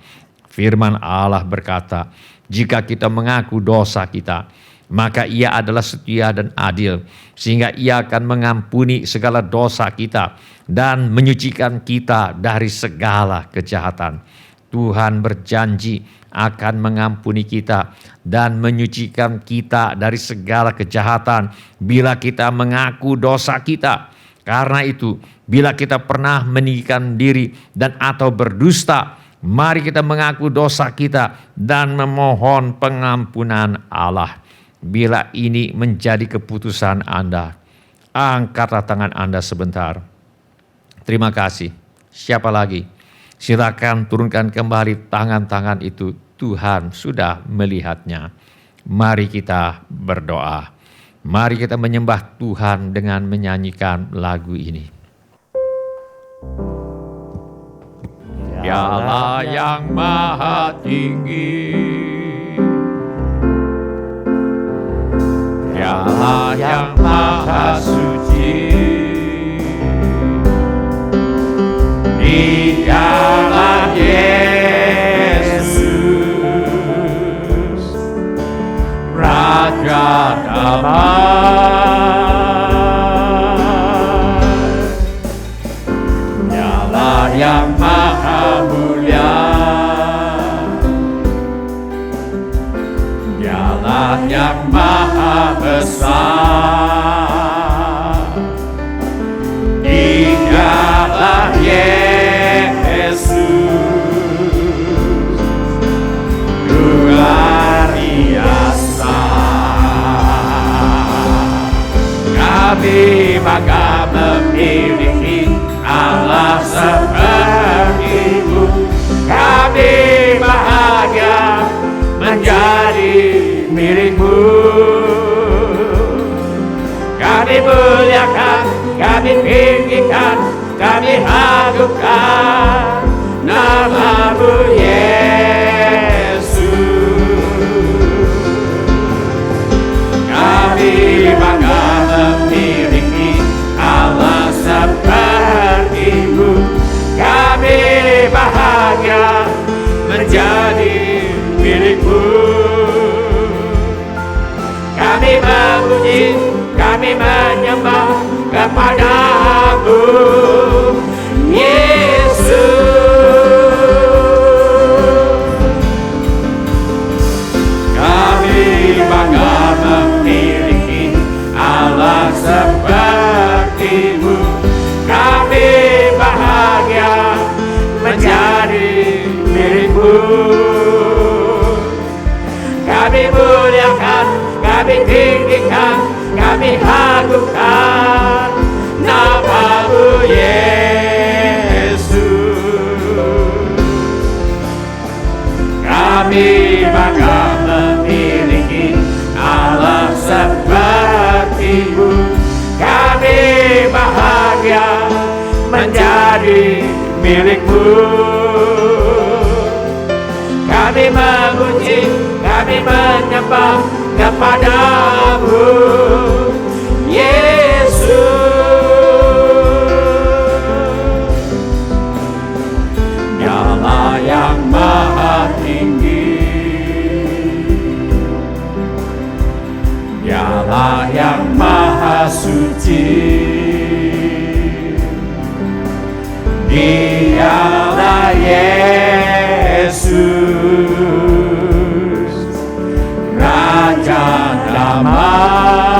Firman Allah berkata, jika kita mengaku dosa kita, maka Ia adalah setia dan adil, sehingga Ia akan mengampuni segala dosa kita dan menyucikan kita dari segala kejahatan. Tuhan berjanji akan mengampuni kita dan menyucikan kita dari segala kejahatan bila kita mengaku dosa kita. Karena itu, bila kita pernah meninggikan diri dan atau berdusta, mari kita mengaku dosa kita dan memohon pengampunan Allah. Bila ini menjadi keputusan Anda, angkatlah tangan Anda sebentar. Terima kasih. Siapa lagi? Silakan turunkan kembali tangan-tangan itu. Tuhan sudah melihatnya. Mari kita berdoa. Mari kita menyembah Tuhan dengan menyanyikan lagu ini. Dialah yang maha tinggi, Dialah yang maha suci, Dialah Yesus, Raja damai. Dialah yang maha mulia, Dialah yang maha besar, Dialah Yesus, luar biasa. Kami bangga memiliki Allah seperti-Mu. Kami bahagia menjadi milik-Mu. Kami muliakan, kami tinggikan, kami agungkan nama-Mu Yesus. Kami bangga memiliki Allah seperti-Mu. Kami bahagia menjadi milik-Mu. Kami memuji, kami menyembah kepada-Mu Yesus. Kami bangga memiliki Allah seperti-Mu. Kami bahagia menjadi milik-Mu. Kami muliakan, kami tinggikan, kami agungkan nama-Mu Yesus. Kami bangga memiliki Allah seperti-Mu. Kami bahagia menjadi milik-Mu. Kami memuji, kami menyembah kepada-Mu Yesus. Dialah yang maha tinggi, Dialah yang maha suci, Dialah Yesus, Raja damai.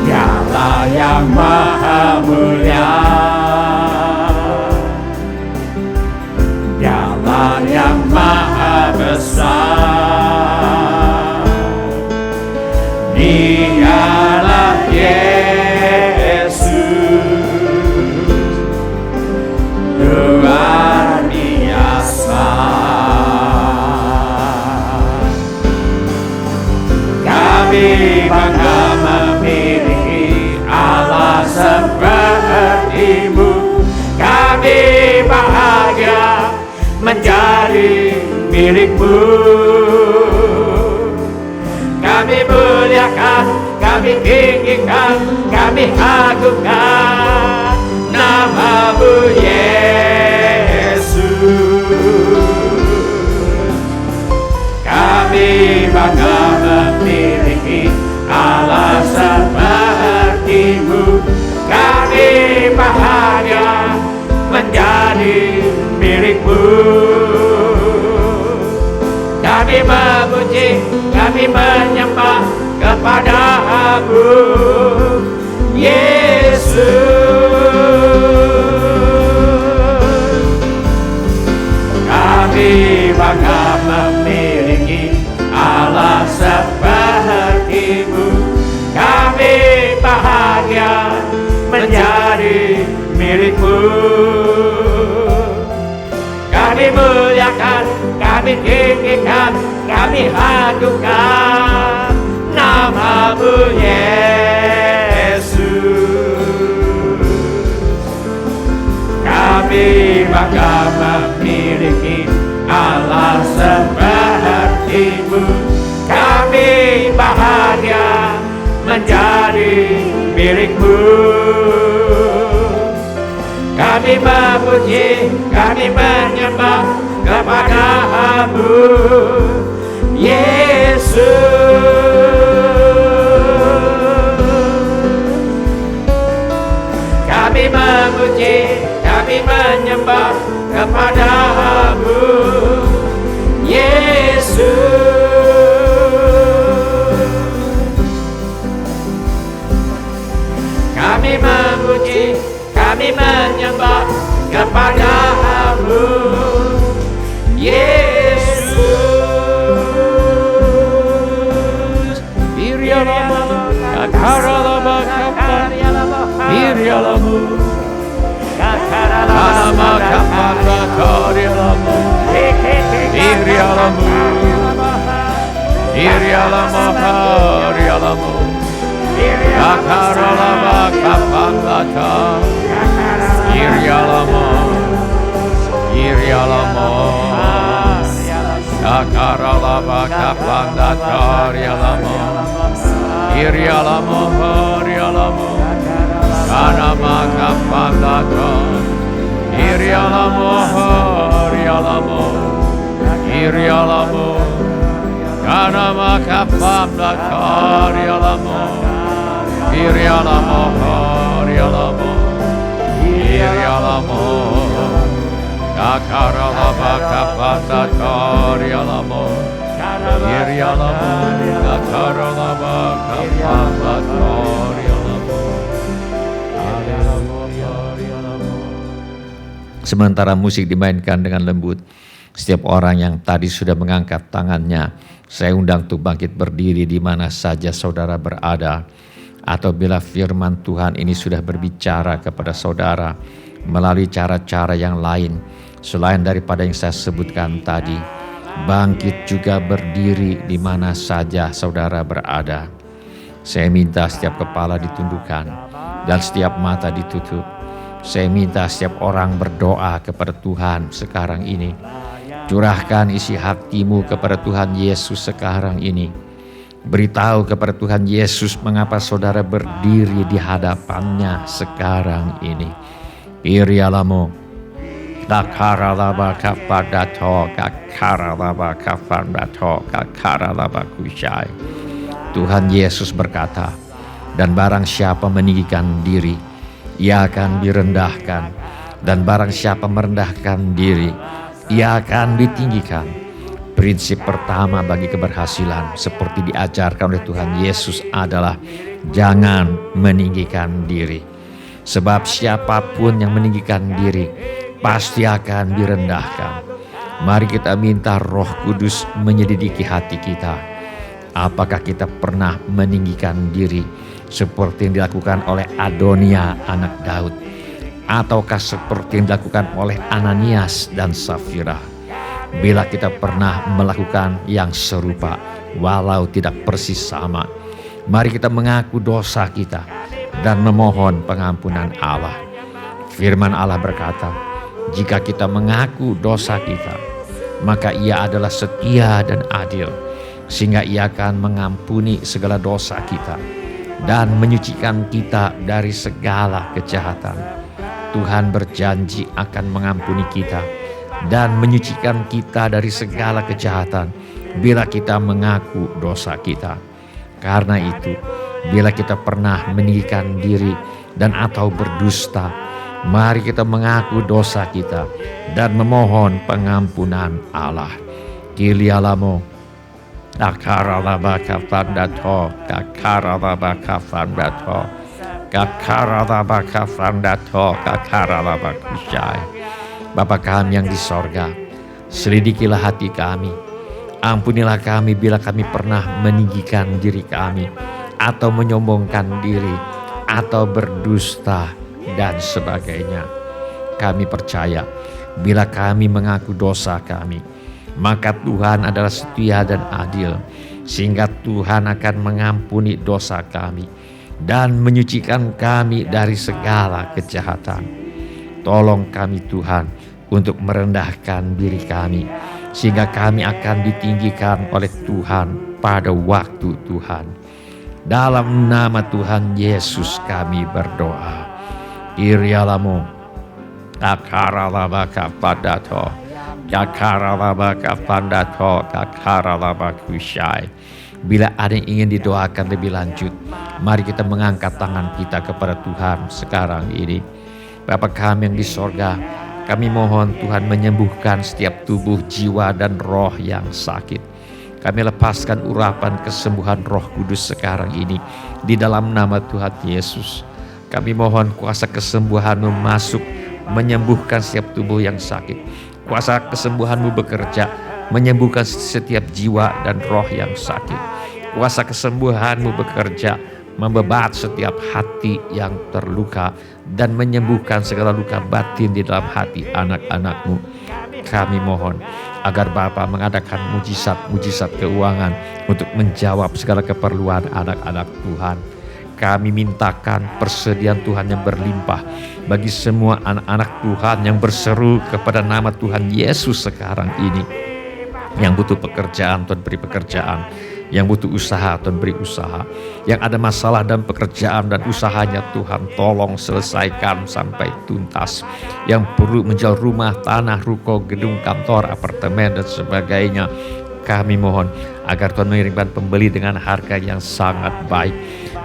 Dialah yang maha mulia, Dialah yang maha besar, Dialah Yesus, menjadi milik-Mu. Kami muliakan, kami tinggikan, kami agungkan nama-Mu Yesus. Kami bangga memiliki Allah seperti-Mu. Kami bahagia menjadi milik-Mu. Kami memuji, kami menyembah kepada-Mu Yesus. Kami bangga memiliki Allah seperti-Mu. Kami bahagia menjadi milik-Mu. Kami muliakan, kami tinggikan, kami agungkan nama-Mu Yesus. Kami bangga memiliki Allah seperti-Mu. Kami bahagia menjadi milik-Mu. Kami memuji, kami menyembah kepada-Mu Yesus. Kami memuji, kami menyembah kepada-Mu Yesus. Kami memuji, kami menyembah kepada-Mu Yesus. Irialama, kakaralama, irialamu, kakaralama, kakaralamu, irialamu, irialama, irialamu, kakaralama, kakaralama, irialama, irialama, kakaralama, kakaralama, irialama, irialama, kanama kakaralama, irialama, irialama, irialama, kanama kakaralama, irialama, irialama, irialama, kakaralama, kakaralama, irialama, kakaralama, Sementara musik dimainkan dengan lembut, setiap orang yang tadi sudah mengangkat tangannya, saya undang untuk bangkit berdiri di mana saja saudara berada. Atau bila firman Tuhan ini sudah berbicara kepada saudara melalui cara-cara yang lain selain daripada yang saya sebutkan tadi, bangkit juga berdiri di mana saja saudara berada. Saya minta setiap kepala ditundukkan dan setiap mata ditutup. Saya minta setiap orang berdoa kepada Tuhan sekarang ini. Curahkan isi hatimu kepada Tuhan Yesus sekarang ini. Beritahu kepada Tuhan Yesus mengapa saudara berdiri di hadapannya sekarang ini. Irialamo, kakaralaba kapadato, kakaralaba kapadato, kakaralaba kusyai. Tuhan Yesus berkata, dan barang siapa meninggikan diri, ia akan direndahkan, dan barang siapa merendahkan diri, ia akan ditinggikan. Prinsip pertama bagi keberhasilan seperti diajarkan oleh Tuhan Yesus adalah jangan meninggikan diri. Sebab siapapun yang meninggikan diri pasti akan direndahkan. Mari kita minta Roh Kudus menyelidiki hati kita. Apakah kita pernah meninggikan diri seperti yang dilakukan oleh Adonia anak Daud, ataukah seperti yang dilakukan oleh Ananias dan Safira? Bila kita pernah melakukan yang serupa, walau tidak persis sama, mari kita mengaku dosa kita dan memohon pengampunan Allah. Firman Allah berkata, jika kita mengaku dosa kita, maka Ia adalah setia dan adil, sehingga Ia akan mengampuni segala dosa kita dan menyucikan kita dari segala kejahatan. Tuhan berjanji akan mengampuni kita dan menyucikan kita dari segala kejahatan bila kita mengaku dosa kita. Karena itu, bila kita pernah meninggikan diri dan atau berdusta, mari kita mengaku dosa kita dan memohon pengampunan Allah. Kilialamo Akaralabaka Fandato, Kakaralabaka Fandato, Kakaralabaka Fandato, Kakaralabakushai. Bapa kami yang di sorga, selidikilah hati kami. Ampunilah kami bila kami pernah meninggikan diri kami, atau menyombongkan diri, atau berdusta, dan sebagainya. Kami percaya bila kami mengaku dosa kami, maka Tuhan adalah setia dan adil, sehingga Tuhan akan mengampuni dosa kami dan menyucikan kami dari segala kejahatan. Tolong kami Tuhan untuk merendahkan diri kami, sehingga kami akan ditinggikan oleh Tuhan pada waktu Tuhan. Dalam nama Tuhan Yesus kami berdoa. Irialamu Akaralabaka Padato, Yakaralabaka Pandato, Kakaralabakushai. Bila ada yang ingin didoakan lebih lanjut, mari kita mengangkat tangan kita kepada Tuhan sekarang ini. Bapa kami yang di sorga, kami mohon Tuhan menyembuhkan setiap tubuh, jiwa, dan roh yang sakit. Kami lepaskan urapan kesembuhan Roh Kudus sekarang ini di dalam nama Tuhan Yesus. Kami mohon kuasa kesembuhan-Mu masuk, menyembuhkan setiap tubuh yang sakit. Kuasa kesembuhan-Mu bekerja, menyembuhkan setiap jiwa dan roh yang sakit. Kuasa kesembuhan-Mu bekerja, membebat setiap hati yang terluka dan menyembuhkan segala luka batin di dalam hati anak-anak-Mu. Kami mohon agar Bapa mengadakan mujizat-mujizat keuangan untuk menjawab segala keperluan anak-anak Tuhan. Kami mintakan persediaan Tuhan yang berlimpah bagi semua anak-anak Tuhan yang berseru kepada nama Tuhan Yesus sekarang ini. Yang butuh pekerjaan, Tuhan beri pekerjaan. Yang butuh usaha, Tuhan beri usaha. Yang ada masalah dalam pekerjaan dan usahanya, Tuhan tolong selesaikan sampai tuntas. Yang perlu menjual rumah, tanah, ruko, gedung, kantor, apartemen, dan sebagainya, kami mohon agar Tuhan mengirimkan pembeli dengan harga yang sangat baik.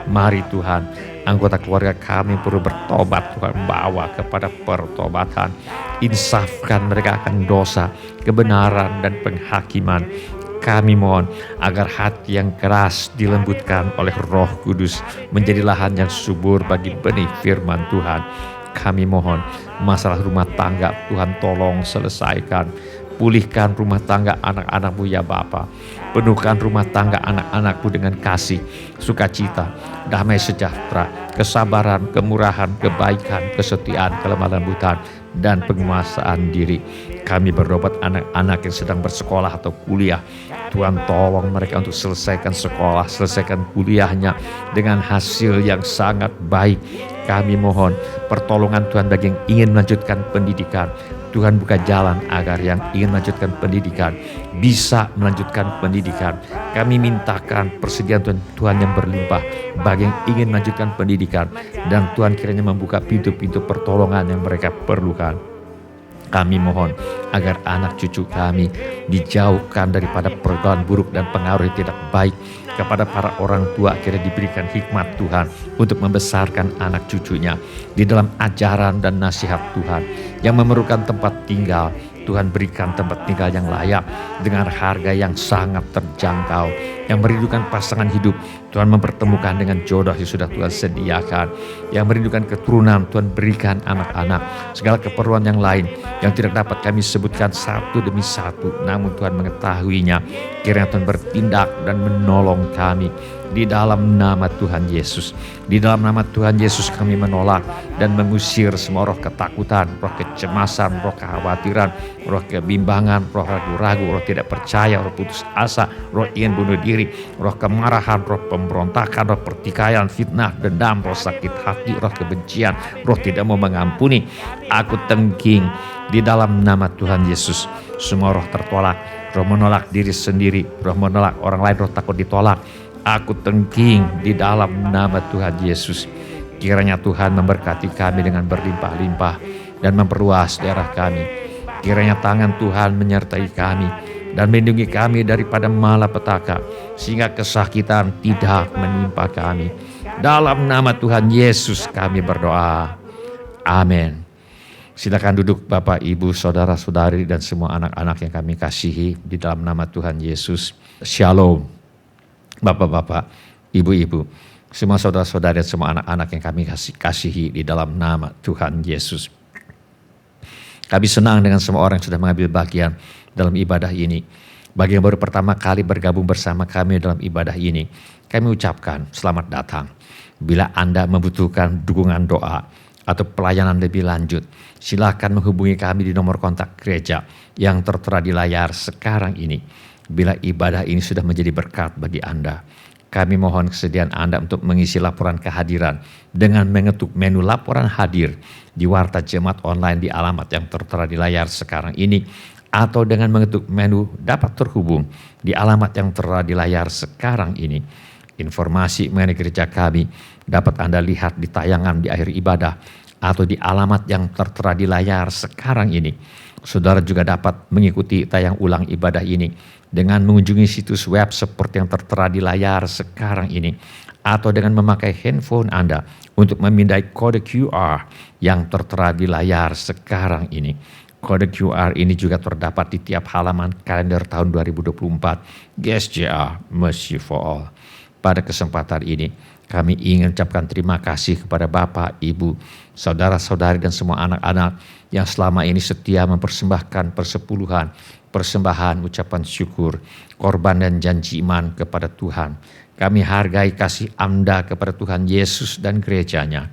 Mari Tuhan, anggota keluarga kami perlu bertobat, Tuhan bawa kepada pertobatan. Insafkan mereka akan dosa, kebenaran, dan penghakiman. Kami mohon agar hati yang keras dilembutkan oleh Roh Kudus menjadi lahan yang subur bagi benih firman Tuhan. Kami mohon masalah rumah tangga Tuhan tolong selesaikan. Pulihkan rumah tangga anak-anak-Mu ya Bapa. Penuhkan rumah tangga anak-anak-Mu dengan kasih, sukacita, damai sejahtera, kesabaran, kemurahan, kebaikan, kesetiaan, kelemah lembutan, dan penguasaan diri. Kami berdoa anak-anak yang sedang bersekolah atau kuliah. Tuhan tolong mereka untuk selesaikan sekolah, selesaikan kuliahnya dengan hasil yang sangat baik. Kami mohon pertolongan Tuhan bagi yang ingin melanjutkan pendidikan. Tuhan buka jalan agar yang ingin melanjutkan pendidikan bisa melanjutkan pendidikan. Kami mintakan persediaan Tuhan yang berlimpah bagi yang ingin melanjutkan pendidikan. Dan Tuhan kiranya membuka pintu-pintu pertolongan yang mereka perlukan. Kami mohon agar anak cucu kami dijauhkan daripada pergaulan buruk dan pengaruh yang tidak baik. Kepada para orang tua akhirnya diberikan hikmat Tuhan untuk membesarkan anak cucunya di dalam ajaran dan nasihat Tuhan. Yang memerlukan tempat tinggal, Tuhan berikan tempat tinggal yang layak dengan harga yang sangat terjangkau. Yang merindukan pasangan hidup, Tuhan mempertemukan dengan jodoh yang sudah Tuhan sediakan. Yang merindukan keturunan, Tuhan berikan anak-anak. Segala keperluan yang lain yang tidak dapat kami sebutkan satu demi satu, namun Tuhan mengetahuinya. Kiranya Tuhan bertindak dan menolong kami. Di dalam nama Tuhan Yesus. Di dalam nama Tuhan Yesus kami menolak dan mengusir semua roh ketakutan, roh kecemasan, roh kekhawatiran, roh kebimbangan, roh ragu-ragu, roh tidak percaya, roh putus asa, roh ingin bunuh diri, iri, roh kemarahan, roh pemberontakan, roh pertikaian, fitnah, dendam, roh sakit hati, roh kebencian, roh tidak mau mengampuni. Aku tengking di dalam nama Tuhan Yesus. Semua roh tertolak, roh menolak diri sendiri, roh menolak orang lain, roh takut ditolak. Aku tengking di dalam nama Tuhan Yesus. Kiranya Tuhan memberkati kami dengan berlimpah-limpah dan memperluas daerah kami. Kiranya tangan Tuhan menyertai kami dan melindungi kami daripada malapetaka, sehingga kesakitan tidak menimpa kami. Dalam nama Tuhan Yesus kami berdoa. Amin. Silakan duduk Bapak, Ibu, Saudara-saudari dan semua anak-anak yang kami kasihi di dalam nama Tuhan Yesus. Shalom. Bapak-bapak, Ibu-ibu, semua saudara-saudari dan semua anak-anak yang kami kasihi di dalam nama Tuhan Yesus. Kami senang dengan semua orang yang sudah mengambil bagian dalam ibadah ini. Bagi yang baru pertama kali bergabung bersama kami dalam ibadah ini, kami ucapkan selamat datang. Bila Anda membutuhkan dukungan doa atau pelayanan lebih lanjut, silakan menghubungi kami di nomor kontak gereja yang tertera di layar sekarang ini. Bila ibadah ini sudah menjadi berkat bagi Anda, kami mohon kesediaan Anda untuk mengisi laporan kehadiran dengan mengetuk menu laporan hadir di Warta Jemaat Online di alamat yang tertera di layar sekarang ini, atau dengan mengetuk menu dapat terhubung di alamat yang tertera di layar sekarang ini. Informasi mengenai gereja kami dapat Anda lihat di tayangan di akhir ibadah atau di alamat yang tertera di layar sekarang ini. Saudara juga dapat mengikuti tayang ulang ibadah ini dengan mengunjungi situs web seperti yang tertera di layar sekarang ini, atau dengan memakai handphone Anda untuk memindai kode QR yang tertera di layar sekarang ini. Kode QR ini juga terdapat di tiap halaman kalender tahun 2024 GSJA Mercy for All. Pada kesempatan ini, kami ingin ucapkan terima kasih kepada Bapak, Ibu, saudara-saudari dan semua anak-anak yang selama ini setia mempersembahkan persepuluhan, persembahan, ucapan syukur, korban dan janji iman kepada Tuhan. Kami hargai kasih Anda kepada Tuhan Yesus dan gerejanya.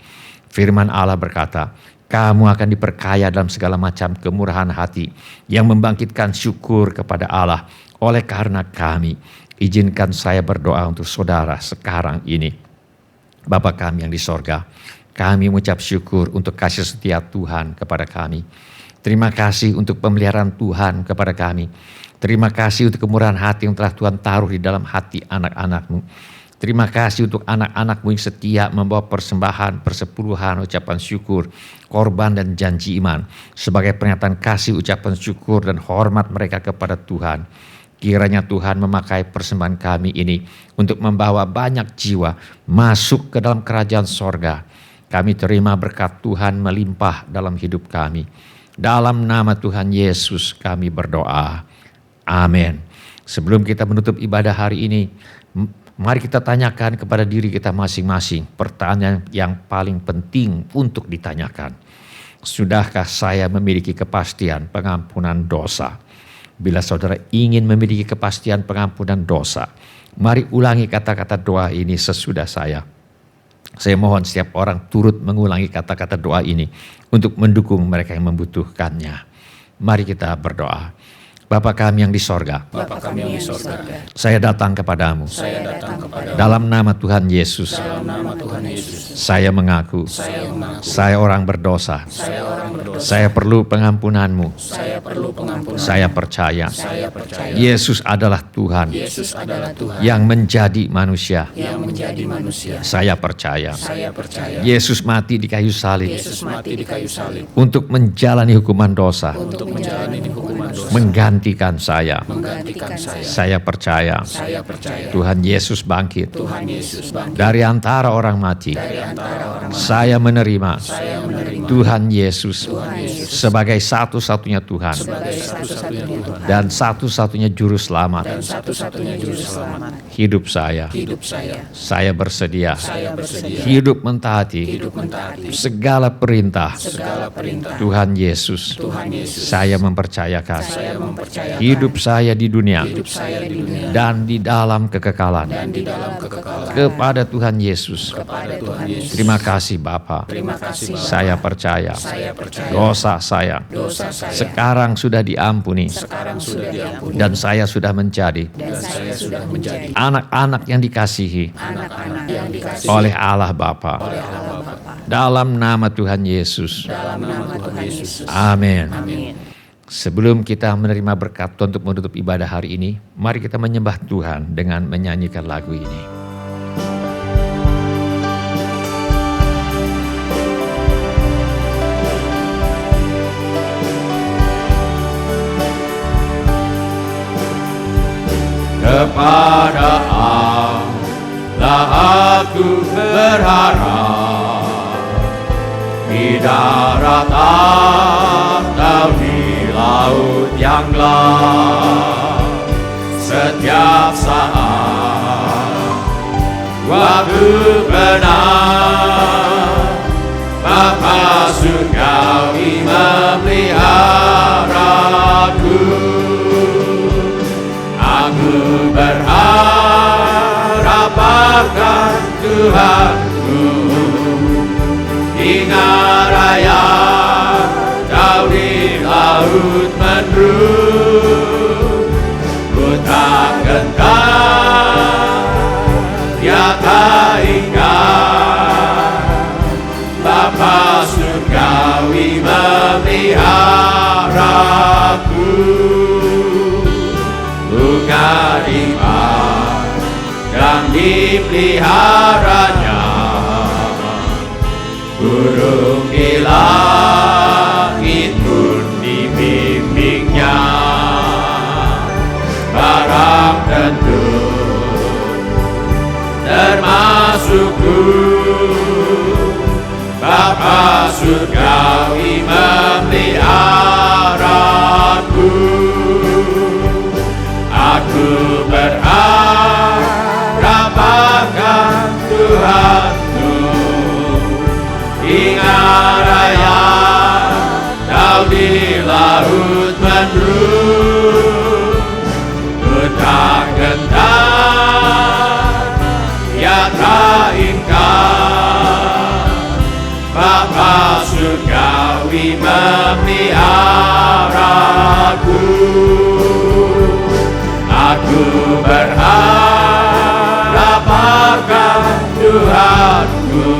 Firman Allah berkata, kamu akan diperkaya dalam segala macam kemurahan hati yang membangkitkan syukur kepada Allah. Oleh karena kami, izinkan saya berdoa untuk saudara sekarang ini. Bapa kami yang di sorga, kami mengucap syukur untuk kasih setia Tuhan kepada kami. Terima kasih untuk pemeliharaan Tuhan kepada kami. Terima kasih untuk kemurahan hati yang telah Tuhan taruh di dalam hati anak-anak-Mu. Terima kasih untuk anak-anak-Mu yang setia membawa persembahan, persepuluhan, ucapan syukur, korban dan janji iman sebagai pernyataan kasih, ucapan syukur dan hormat mereka kepada Tuhan. Kiranya Tuhan memakai persembahan kami ini untuk membawa banyak jiwa masuk ke dalam kerajaan sorga. Kami terima berkat Tuhan melimpah dalam hidup kami. Dalam nama Tuhan Yesus kami berdoa. Amin. Sebelum kita menutup ibadah hari ini, mari kita tanyakan kepada diri kita masing-masing pertanyaan yang paling penting untuk ditanyakan. Sudahkah saya memiliki kepastian pengampunan dosa? Bila saudara ingin memiliki kepastian pengampunan dosa, mari ulangi kata-kata doa ini sesudah saya. Saya mohon setiap orang turut mengulangi kata-kata doa ini untuk mendukung mereka yang membutuhkannya. Mari kita berdoa. Bapa kami yang di sorga, saya datang kepadamu. Dalam nama Tuhan Yesus, saya mengaku, saya orang berdosa. Saya perlu pengampunanmu. Saya percaya, Yesus adalah Tuhan yang menjadi manusia. Saya percaya, Yesus mati di kayu salib untuk menjalani hukuman dosa, menggantikan saya. Saya percaya Tuhan Yesus bangkit dari antara orang mati. Saya menerima Tuhan Yesus sebagai satu-satunya Tuhan dan satu-satunya juru selamat hidup saya. Saya bersedia hidup mentaati segala perintah Tuhan Yesus. Saya mempercayakan hidup saya di dunia dan di dalam kekekalan kepada Tuhan Yesus. Terima kasih Bapa. Saya percaya percaya. Dosa saya sekarang sudah diampuni. Dan saya sudah menjadi anak-anak yang dikasihi oleh Allah Bapa. Dalam nama Tuhan Yesus. Amin. Sebelum kita menerima berkat Tuhan untuk menutup ibadah hari ini, mari kita menyembah Tuhan dengan menyanyikan lagu ini. Kepada Allah aku berharap, di darat atau di laut yang gelap, setiap saat waktu benar Bapa surgawi memeliharaku. Aku berharap akan Tuhanku, hingga raya jauh di laut menerus. Ku tak gentar, tiada ingat, Bapa surgawi memeliharaku. Bunga dan dipeliharanya, burung di langit pun dibimbingnya. Barang tentu termasukku, Bapa surgawi memeliharaku. Aku berharap akan Tuhanku, hingga raya jauh di laut menerus. Ku tak gentar, tiada ingkar, Bapa surgawi memeliharaku. Aku berharap akan Tuhanku,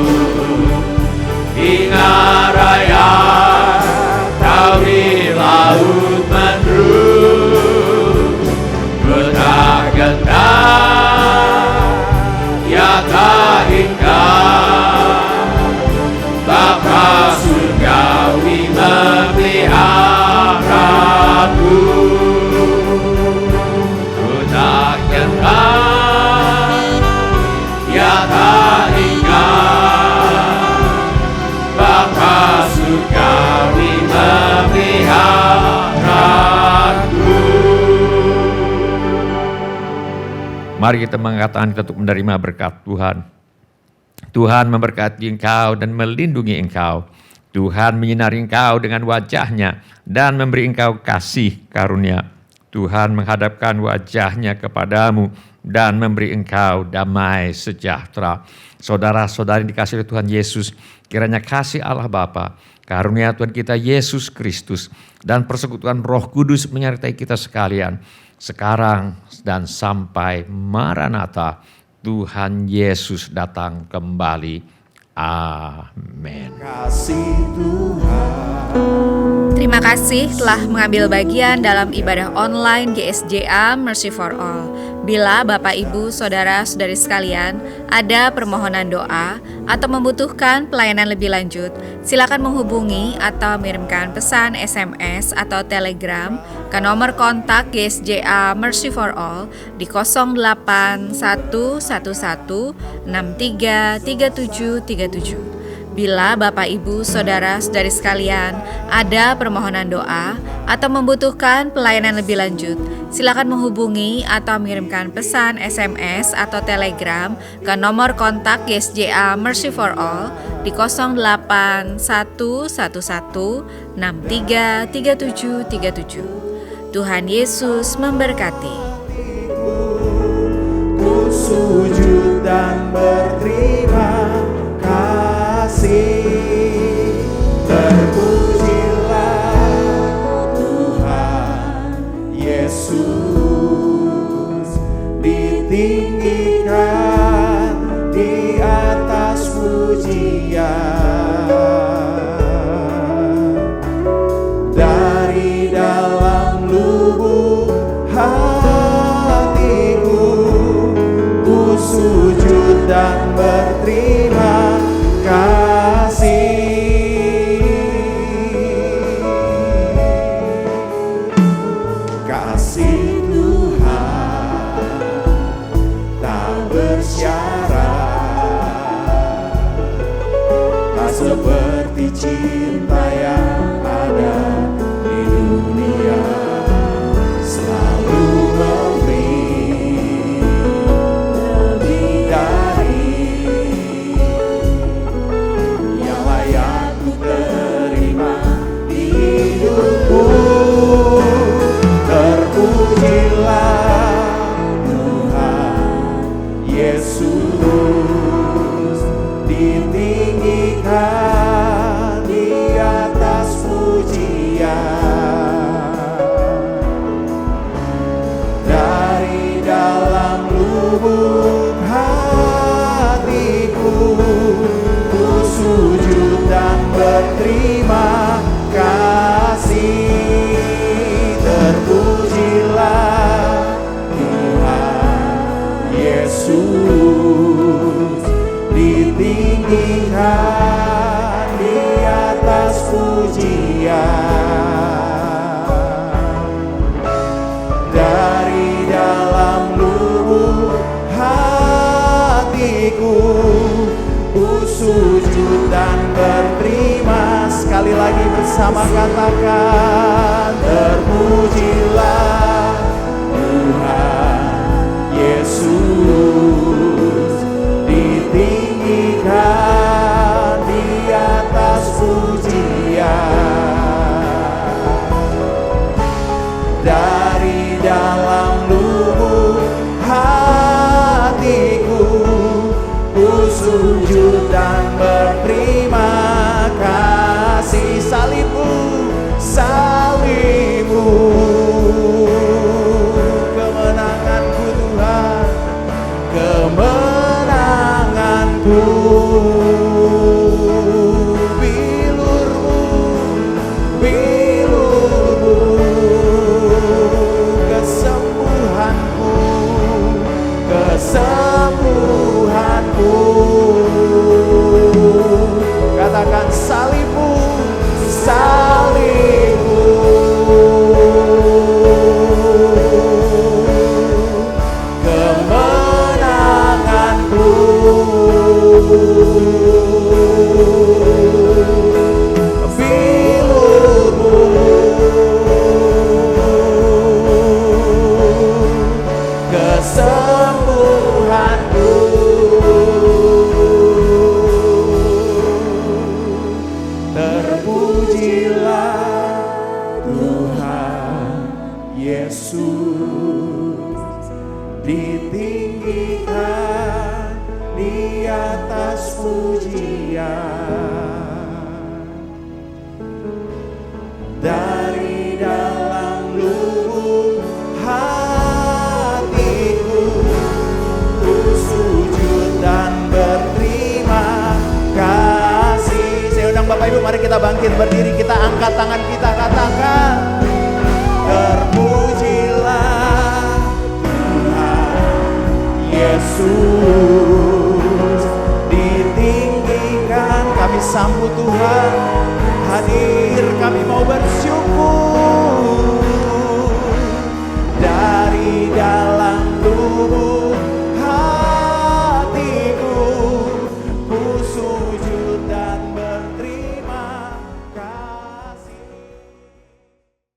hingga raya jauh di laut menerus. Ku tak gentar, tiada ingkar, Bapa surgawi memeliharaku. Mari kita mengatakan kita untuk menerima berkat Tuhan. Tuhan memberkati engkau dan melindungi engkau. Tuhan menyinari engkau dengan wajah-Nya dan memberi engkau kasih karunia. Tuhan menghadapkan wajah-Nya kepadamu dan memberi engkau damai sejahtera. Saudara-saudari dikasihi oleh Tuhan Yesus, kiranya kasih Allah Bapa, karunia Tuhan kita Yesus Kristus, dan persekutuan Roh Kudus menyertai kita sekalian, sekarang dan sampai Maranatha, Tuhan Yesus datang kembali. Amin. Kasih Tuhan. Terima kasih telah mengambil bagian dalam ibadah online GSJA Mercy for All. Bila Bapak, Ibu, Saudara-saudari sekalian ada permohonan doa atau membutuhkan pelayanan lebih lanjut, silakan menghubungi atau mengirimkan pesan SMS atau Telegram ke nomor kontak GSJA Mercy for All di 08111633737. Bila Bapak, Ibu, Saudara-saudari sekalian ada permohonan doa atau membutuhkan pelayanan lebih lanjut, silakan menghubungi atau mengirimkan pesan SMS atau Telegram ke nomor kontak GSJA Mercy for All di 08111633737. Tuhan Yesus memberkati. Ku sujud dan berterima kasih. cinta yang ada di dunia selalu memberi lebih dari yang layak ku terima di hidupku. Terpujilah Tuhan Yesus, ditinggikan di atas pujian. Dari dalam lubuk hatiku ku sujud dan berterima kasih. Terpujilah Tuhan Yesus, ditinggikan di atas pujian. Dari dalam lubuk hatiku ku sujud dan berterima. Sekali lagi bersama katakan, terpujilah Tuhan Yesus, ditinggikan di atas pujian. Dari dalam lubuk hatiku ku sujud dan berterima kasih. Salibmu, salibmu, kemenanganku Tuhan, kemenanganku. Bilurmu, bilurmu, kesembuhanku, kesembuhanku. Katakan salibmu, salibmu, kemenanganku. Bilurmu, kesembuhanku. Terpujilah Tuhan Yesus, ditinggikan di atas pujian. Dari dalam lubuk hatiku ku sujud dan berterima kasih. Saya undang Bapak Ibu, mari kita bangkit berdiri, kita angkat tangan kita, katakan, terpujilah Tuhan Yesus, ditinggikan. Kami sambut Tuhan hadir, kami mau bersyukur.